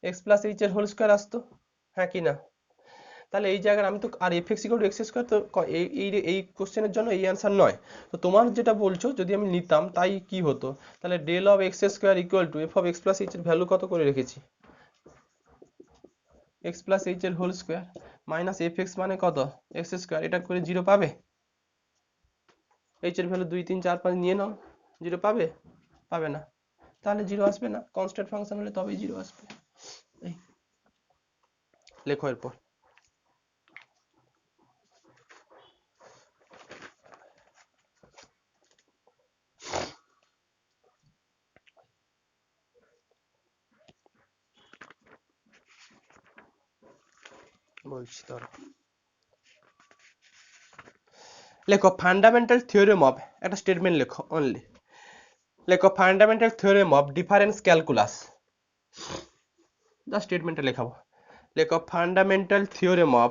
এক্স প্লাস এইচ এর হোল স্কোয়ার আসতো, হ্যাঁ কি না? তাহলে এই জায়গায় আমি তো আর F x equal to x square তো এই কোশ্চেনের জন্য এই অ্যান্সার নয়। তো তোমার যেটা বলছো যদি আমি নিতাম তাই কি হতো, তাহলে del of x square equal to f of x plus H এর ভ্যালু কত করে রেখেছি, এক্স প্লাস এইচ এর whole square minus f x মানে কত এক্স স্কোয়ার, এটা করে জিরো পাবে? এইচ এর ভ্যালু 2 3 4 5 নিয়ে নাও, জিরো পাবে? পাবে না, তাহলে জিরো আসবে না, কনস্ট্যান্ট ফাংশন হলে তবেই জিরো আসবে। এই লেখো এরপর। বলছি তোর লেখো ফান্ডামেন্টাল থিওরেম অফ, একটা স্টেটমেন্ট লেখো অনলি, লেখো fundamental theorem of difference calculus, just স্টেটমেন্টটা লেখাবো। লেখো fundamental theorem of,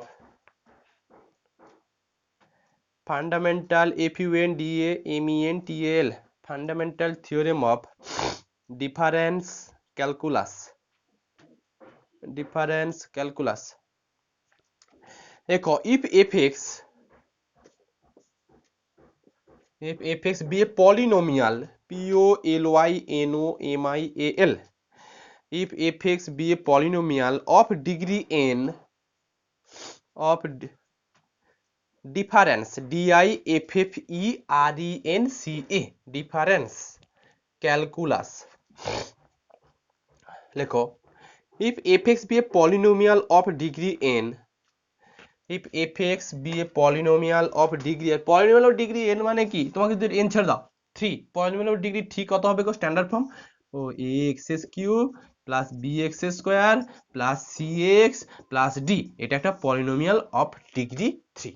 fundamental F U N D A M E N T L, fundamental theorem of difference calculus, difference calculus. দেখো if fx be a polynomial polynomial, if fx be a polynomial of degree n of difference difference difference calculus, লেখো if fx be a polynomial of degree n, if fx be a polynomial of degree, polynomial of degree n মানে কি, তোমাকে যদি n ছেড়ে দাও 3, polynomial of degree 3 কত হবে গো standard form, ও ax cube plus bx square plus cx plus d, এটা একটা polynomial of degree 3।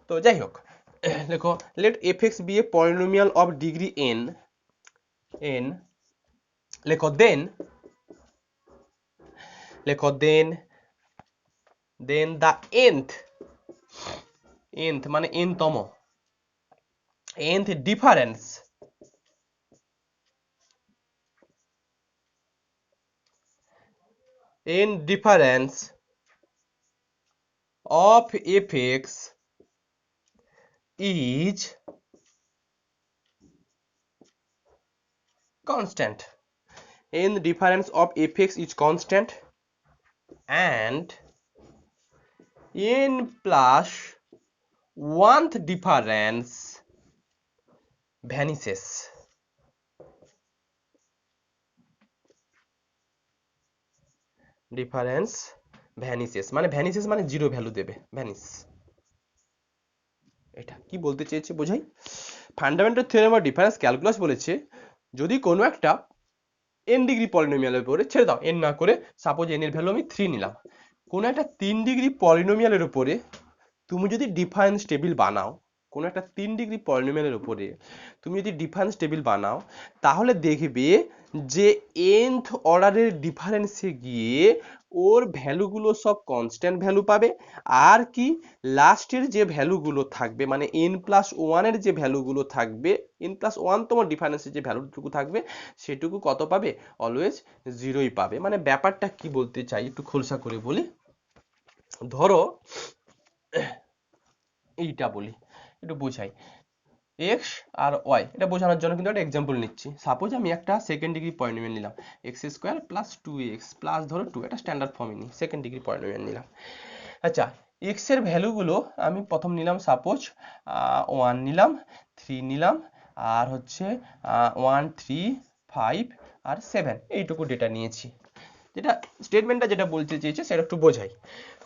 তো যাই হোক লেখো let fx be a polynomial of degree n লেখো then the nth মানে n-তম nth difference of fx is constant, n difference of fx is constant and n plus 1th difference vanishes, difference vanishes মানে vanishes মানে zero value দেবে, vanish. এটা কি বলতে চেয়েছে বোঝাই, fundamental theorem of difference calculus বলেছে যদি কোনো একটা n ডিগ্রি পলিনোমিয়ালের উপরে, ছেড়ে দাও n না করে, সাপোজ n এর ভ্যালু আমি 3 নিলাম, কোনো একটা 3 ডিগ্রি পলিনোমিয়ালের উপরে তুমি যদি ডিফারেন্স টেবিল বানাও, কোনো একটা 3 ডিগ্রি পলিনোমিয়ালের উপরে তুমি যদি ডিফারেন্স টেবিল বানাও, তাহলে দেখবে যে nth অর্ডারের ডিফারেন্সে গিয়ে ওর ভ্যালুগুলো সব কনস্ট্যান্ট ভ্যালু পাবে, আর কি লাস্টের যে ভ্যালুগুলো থাকবে মানে n+1 এর যে ভ্যালুগুলো থাকবে, n+1 তম ডিফারেন্সের যে ভ্যালুটুকু থাকবে সেটুকু কত পাবে, অলওয়েজ জিরোই পাবে। মানে ব্যাপারটা কি বলতে চাই একটু খোলসা করে বলি, ধরো এইটা বলি একটু বোঝাই, x আর y, এটা বোঝানোর জন্য কিন্তু একটা এক্সাম্পল নিচ্ছি। সাপোজ আমি একটা সেকেন্ড ডিগ্রি পলিনোমিয়াল নিলাম x square plus 2x plus ধরো 2, এটা স্ট্যান্ডার্ড ফর্মে নিই, সেকেন্ড ডিগ্রি পলিনোমিয়াল নিলাম। আচ্ছা x এর ভ্যালুগুলো আমি প্রথম নিলাম সাপোজ 1 নিলাম, 3 নিলাম, আর হচ্ছে 1 3 5 আর 7, এইটুকু ডেটা নিয়েছি। যেটা স্টেটমেন্টটা যেটা বলতে চেয়েছে সেটা একটু বোঝাই।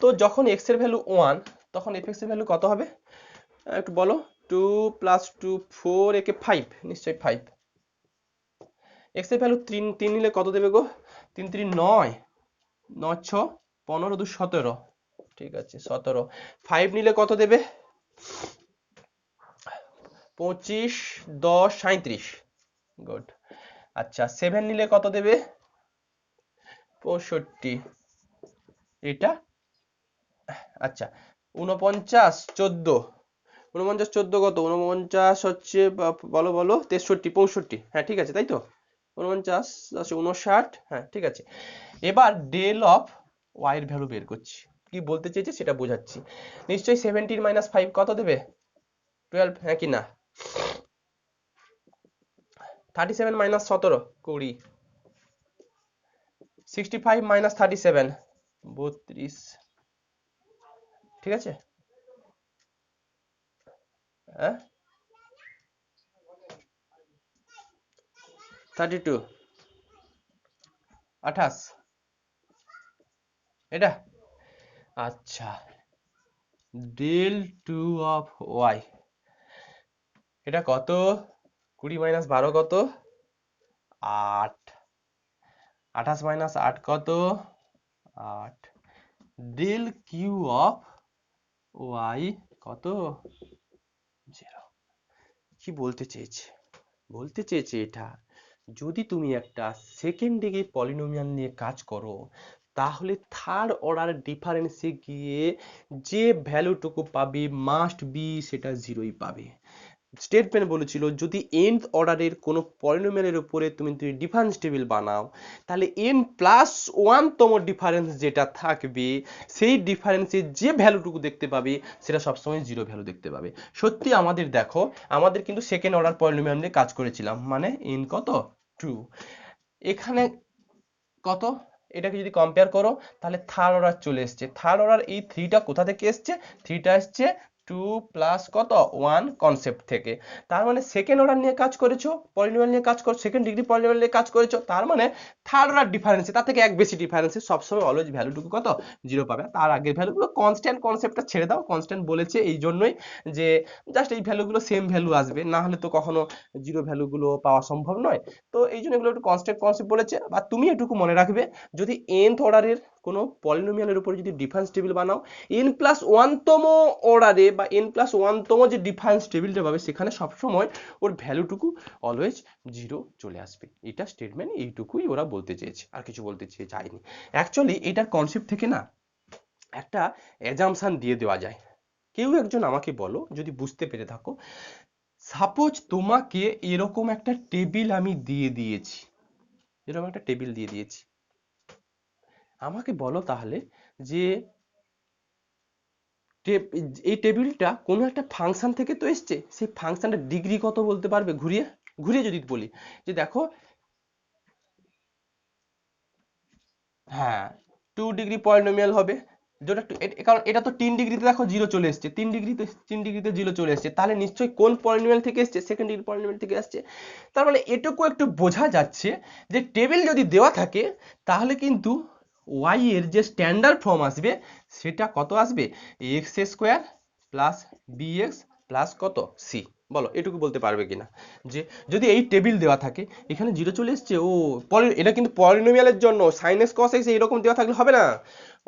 তো যখন x এর ভ্যালু 1 তখন fx এর ভ্যালু কত হবে একটু বলো, 2 + 2 4 একে 5, নিশ্চয়ই 5। x এর ভ্যালু 3 নিলে কত দেবে গো, 3 3 9, 9 6 15 2 17, ঠিক আছে 17। 5 নিলে কত দেবে, 25 10 37, গুড। আচ্ছা 7 নিলে কত দেবে, 65, এটা আচ্ছা 49 14 49 14 কত? 49 হচ্ছে বলো বলো 63 65। হ্যাঁ ঠিক আছে তাই তো, 49 আছে 59। হ্যাঁ ঠিক আছে। এবার ডেল অফ ওয়াই এর ভ্যালু বের করছি, কি বলতে চেয়েছে সেটা বোঝাচ্ছি। নিশ্চয়ই 17 মাইনাস 5 কত দেবে? 12, হ্যাঁ কি না? 37 মাইনাস 17 20। 65 মাইনাস 37 32। ঠিক আছে। হ্যাঁ 32 28 এটা। আচ্ছা, ডেল টু অফ ওয়াই এটা কত? 20 মাইনাস 12 কত? 8। 28 মাইনাস 8 কত? 8। ডেল কিউ অফ ওয়াই কত? 0। কি বলতে চেয়েছে? বলতে চেয়েছে এটা, যদি তুমি একটা সেকেন্ড ডিগ্রি পলিনোমিয়াল নিয়ে কাজ করো, তাহলে থার্ড অর্ডার ডিফারেন্সে গিয়ে যে ভ্যালুটুকু পাবে মাস্ট বি সেটা জিরোই পাবে। স্টেটমেন্ট বলেছিল যদি nth অর্ডারের কোনো পলিনোমিয়ালের উপরে তুমি যদি ডিফারেন্স টেবিল বানাও, তাহলে n প্লাস 1 তম ডিফারেন্স যেটা থাকবে সেই ডিফারেন্সের যে ভ্যালুটুকু দেখতে পাবে সেটা সবসময় জিরো ভ্যালু দেখতে পাবে। সত্যি আমাদের দেখো, আমাদের কিন্তু সেকেন্ড অর্ডার পলিনোমিয়াল নিয়ে কাজ করেছিলাম, মানে n কত 2। এখানে কত? এটাকে যদি কম্পেয়ার করো তাহলে থার্ড অর্ডার চলে এসছে। থার্ড অর্ডার এই থ্রিটা কোথা থেকে এসছে? থ্রিটা এসছে 2 প্লাস কত 1 কনসেপ্ট থেকে। তার মানে সেকেন্ড অর্ডার নিয়ে কাজ করেছো, পলিনোমিয়াল নিয়ে কাজ করছো, সেকেন্ড ডিগ্রি পলিনোমিয়াল নিয়ে কাজ করেছো, তার মানে থার্ড অর্ডার ডিফারেন্সে তার থেকে এক বেশি ডিফারেন্সে সবসময় অলওয়েজ ভ্যালুটুকু কত জিরো পাবে। তার আগের ভ্যালুগুলো কনস্ট্যান্ট, কনসেপ্টটা ছেড়ে দাও, কনস্ট্যান্ট বলেছে এই জন্যই যে জাস্ট এই ভ্যালুগুলো সেম ভ্যালু আসবে, না হলে তো কখনো জিরো ভ্যালুগুলো পাওয়া সম্ভব নয়। তো এই জন্য এগুলো একটু কনস্ট্যান্ট কনসেপ্ট বলেছে। আর তুমি এটুকু মনে রাখবে, যদি nth অর্ডারের কোনো পলিনোমিয়ালের উপরে যদি ডিফারেন্স টেবিল বানাও, n প্লাস 1 তম অর্ডারে বা n প্লাস 1 তম যে ডিফারেন্স টেবিলটা পাবে সেখানে সবসময় ওর ভ্যালুটুকু অলওয়েজ জিরো চলে আসবে। এটা স্টেটমেন্ট, এইটুকুই ওরা বলতে চেয়েছে, আর কিছু বলতে চায়নি। অ্যাকচুয়ালি এটার কনসেপ্ট থেকে না একটা অ্যাজাম্পশন দিয়ে দেওয়া যায়। কেউ একজন আমাকে বলো যদি বুঝতে পেরে থাকো, সাপোজ তোমাকে এরকম একটা টেবিল আমি দিয়ে দিয়েছি, এরকম একটা টেবিল দিয়ে দিয়েছি, আমাকে বলো তাহলে যে এই টেবিলটা কোনো একটা ফাংশন থেকে তো এসছে, সেই ফাংশনটা ডিগ্রি কত বলতে পারবে? ঘুরিয়ে ঘুরিয়ে যদি বলি যে দেখো, হ্যাঁ 2 ডিগ্রি পলিনোমিয়াল হবে, যেটা কারণ এটা তো 3 ডিগ্রিতে দেখো জিরো চলে এসছে, 3 ডিগ্রিতে জিরো চলে এসছে, তাহলে নিশ্চয়ই কোন পলিনোমিয়াল থেকে এসছে? সেকেন্ড ডিগ্রি পলিনোমিয়াল থেকে আসছে। তার মানে এটুকু একটু বোঝা যাচ্ছে যে টেবিল যদি দেওয়া থাকে তাহলে কিন্তু y এর যে স্ট্যান্ডার্ড ফর্ম আসবে সেটা কত আসবে? X square plus bx plus কত সি। বলো এটুকু বলতে পারবে কিনা যে যদি এই টেবিল দেওয়া থাকে, এখানে জিরো চলে এসছে, ও এটা কিন্তু পলিনোমিয়ালের জন্য সাইন এক্স কস এক্স এরকম দেওয়া থাকলে হবে না,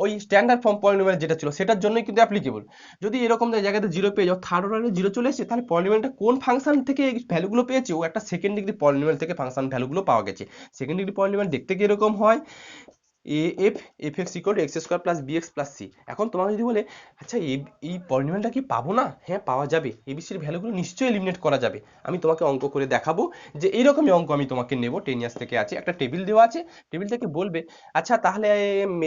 ওই স্ট্যান্ডার্ড ফর্ম পলিনোমিয়াল যেটা ছিল সেটার জন্যই কিন্তু অ্যাপ্লিকেবল। যদি এরকম জায়গাতে জিরো পেয়ে যাও, থার্ড অর্ডারে জিরো চলে এসেছে, তাহলে পলিনোমিয়ালটা কোন ফাংশন থেকে ভ্যালুগুলো পেয়েছে? ও একটা সেকেন্ড ডিগ্রি পলিনোমিয়াল থেকে ফাংশন ভ্যালুগুলো পাওয়া গেছে। সেকেন্ড ডিগ্রি পলিনোমিয়াল দেখতে কি এরকম হয়? এ f f x equal to x square plus b x plus c. এখন তোমাকে যদি বলে আচ্ছা এই পলিনোমিয়ালটা কি পাবো না? হ্যাঁ পাওয়া যাবে, এবিসির ভ্যালুগুলো নিশ্চয়ই এলিমিনেট করা যাবে। আমি তোমাকে অঙ্ক করে দেখাবো যে এইরকমই অঙ্ক আমি তোমাকে নেব, 10 ইয়ার্স থেকে আছে, একটা টেবিল দেওয়া আছে, টেবিল থেকে বলবে আচ্ছা তাহলে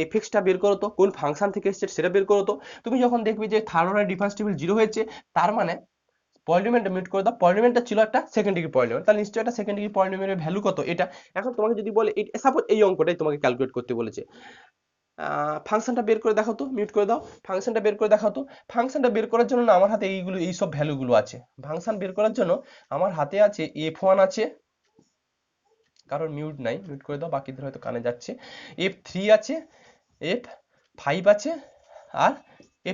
এফ এক্সটা বের করো তো, কোন ফাংশন থেকে এসছে সেটা বের করো তো। তুমি যখন দেখবে যে third order difference table zero হয়েছে, তার মানে পলিনোমিয়ালটা মিউট করে দাও, পলিনোমিয়ালটা ছিল একটা সেকেন্ড ডিগ্রি পলিনোমিয়াল, তাহলে নিশ্চয়ই একটা সেকেন্ড ডিগ্রি পলিনোমিয়ালের ভ্যালু কত এটা। এখন তোমাকে যদি বলে সাপোজ এই অঙ্কটাই তোমাকে ক্যালকুলেট করতে বলেছে, ফাংশনটা বের করে দেখাও তো, মিউট করে দাও, ফাংশনটা বের করে দেখাও তো। ফাংশনটা বের করার জন্য না আমার হাতে এইগুলো এই সব ভ্যালুগুলো আছে। ফাংশন বের করার জন্য আমার হাতে আছে f1 আছে, কারণ মিউট নাই, মিউট করে দাও, বাকিদের হয়তো কানে যাচ্ছে। f3 আছে, f5 আছে, আর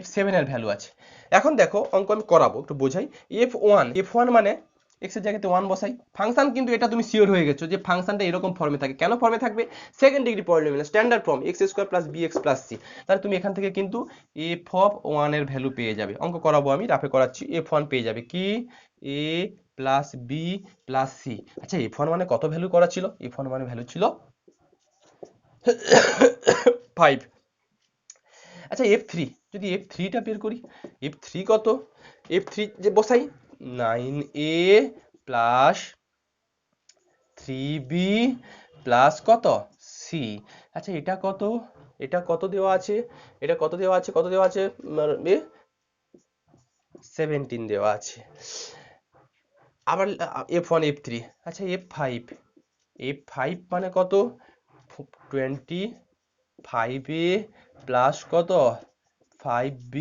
f7 এর ভ্যালু আছে। এখন দেখো অঙ্ক আমি করাবো, একটু বোঝাই। f1 মানে x এর জায়গাতে 1 বসাই। ফাংশন কিন্তু এটা তুমি শিওর হয়ে গেছো যে ফাংশনটা এরকম ফর্মে থাকে। কেন ফর্মে থাকবে? Second degree polynomial standard form x square plus b x plus c. তাহলে তুমি এখান থেকে কিন্তু f1 এর ভ্যালু পেয়ে যাবে। অঙ্ক করাবো আমি, রাফে করাচ্ছি। f1 পেয়ে যাবে কি? a plus b plus c. আচ্ছা f1 মানে কত ভ্যালু করা ছিল? f1 মানে ভ্যালু ছিল 5। আচ্ছা f3, যদি f3টা বের করি, f3 কত? F3 যে বসাই 9a প্লাস 3b প্লাস কত c। আচ্ছা এটা কত দেওয়া আছে, এটা কত দেওয়া আছে, কত দেওয়া আছে 17 দেওয়া আছে। আবার F1 F3, আচ্ছা F5 মানে কত 25a প্লাস কত 5b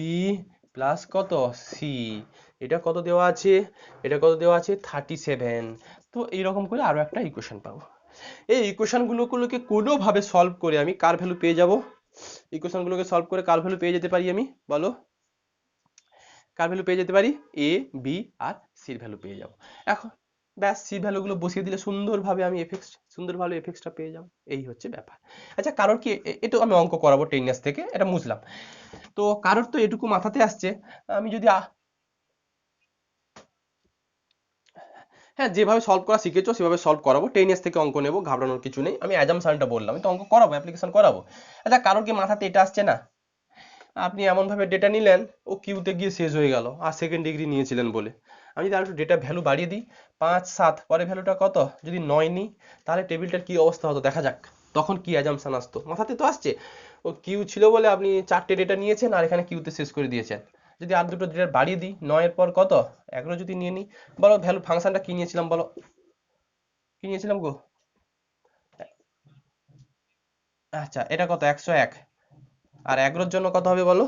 প্লাস কত c। এটা কত দেওয়া আছে, এটা কত দেওয়া আছে 37। তো এইরকম করে আরো একটা ইকুয়েশন পাবো। এই ইকুয়েশনগুলোকে কোনোভাবে সলভ করে আমি কার ভ্যালু পেয়ে যাব, ইকুয়েশনগুলোকে সলভ করে কার ভ্যালু পেয়ে যেতে পারি আমি, বলো কার ভ্যালু পেয়ে যেতে পারি, A B R sir value পেয়ে যাব। এখন ব্যাস সি ভ্যালুগুলো বসিয়ে দিলে সুন্দরভাবে এফএক্সটা পেয়ে যাব। এই হচ্ছে ব্যাপার। আচ্ছা কারোর কি এটা আমি অঙ্ক করাবো 10 ইয়ার্স থেকে, এটা বুঝলাম। তো কারোর তো এটুকু মাথাতে আসছে, আমি যদি হ্যাঁ যেভাবে সলভ করা শিখেছো সেভাবে সলভ করাবো, 10 ইয়ার্স থেকে অঙ্ক নেবো, ঘাবড়ানোর কিছু নেই। আমি অ্যাজাম্পশনটা বললাম, আমি তো অঙ্ক করাবো, অ্যাপ্লিকেশন করাবো। আচ্ছা কারোর কি মাথাতে এটা আসছে না, আপনি এমন ভাবে ডেটা নিলেন ও কিউতে গিয়ে শেষ হয়ে গেল, আর সেকেন্ড ডিগ্রি নিয়েছিলেন বলে। আমি যদি আর একটু ডেটা ভ্যালু বাড়িয়ে দিই 5 7, পরে ভ্যালুটা কত, যদি 9 নিই তাহলে টেবিলটার কি অবস্থা হতো দেখা যাক। তখন কি অ্যাজাম্পশন আসতো, মাথাতে তো আসছে ও কিউ ছিল বলে আপনি 4টে ডেটা নিয়েছেন আর এখানে কিউতে শেষ করে দিয়েছেন। যদি আর দুটো ডেটা বাড়িয়ে দিই 9 এর পর কত 11 যদি নিয়ে নিই, বলো ভ্যালু ফাংশনটা কি নিয়েছিলাম, বলো কি নিয়েছিলাম গো। আচ্ছা এটা কত 101, আর 11 জন্য কত হবে বলো,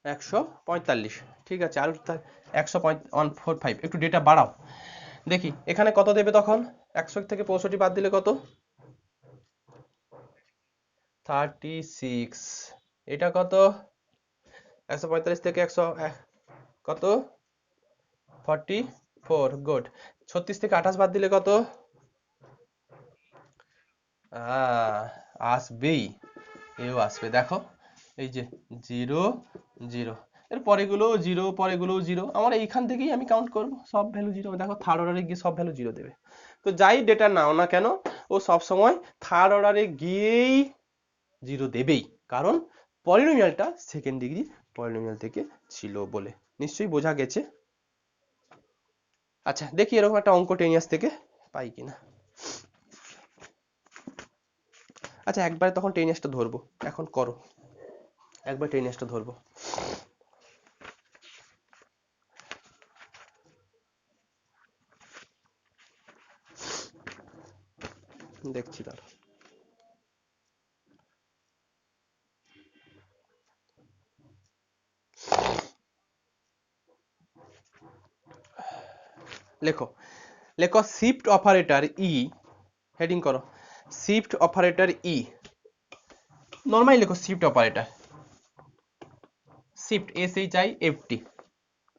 145। ঠিক আছে আর 145, একটু ডেটা বাড়াও দেখি এখানে কত দেবে তখন। 100 থেকে 65 বাদ দিলে কত, 36। এটা কত 145 থেকে 100 কত 44, গুড। 36 থেকে 28 বাদ দিলে কত, আসবেই, এও আসবে দেখো, এই যে 0 0, এর পরেগুলোও 0, পরেগুলোও 0, আমার এইখান থেকেই আমি কাউন্ট করব, সব ভ্যালু 0। দেখো থার্ড অর্ডারে গিয়ে সব ভ্যালু 0 দেবে। তো যাই ডেটা নাও না কেন ও সব সময় থার্ড অর্ডারে গিয়েই 0 দেবেই, কারণ পলিনোমিয়ালটা সেকেন্ড ডিগ্রি পলিনোমিয়াল থেকে ছিল বলে। নিশ্চয়ই বোঝা গেছে। আচ্ছা দেখি এরকম একটা অঙ্ক 10 ইয়ার্স থেকে পাই কিনা। আচ্ছা একবারে তখন 10 ইয়ার্সটা ধরবো, এখন করো একবার 10 ইয়ার্সটা ধরবো। দেখছি তার লেখো, লেখো শিফট অপারেটর ই, হেডিং করো শিফট অপারেটর ই, নরমালি লেখো shift operator, shift SHIFT,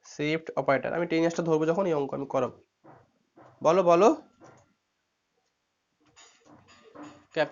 shift operator. আমি 10 ইয়ার্সটা ধরবো যখন এই অঙ্ক আমি করাবো, বলো বলো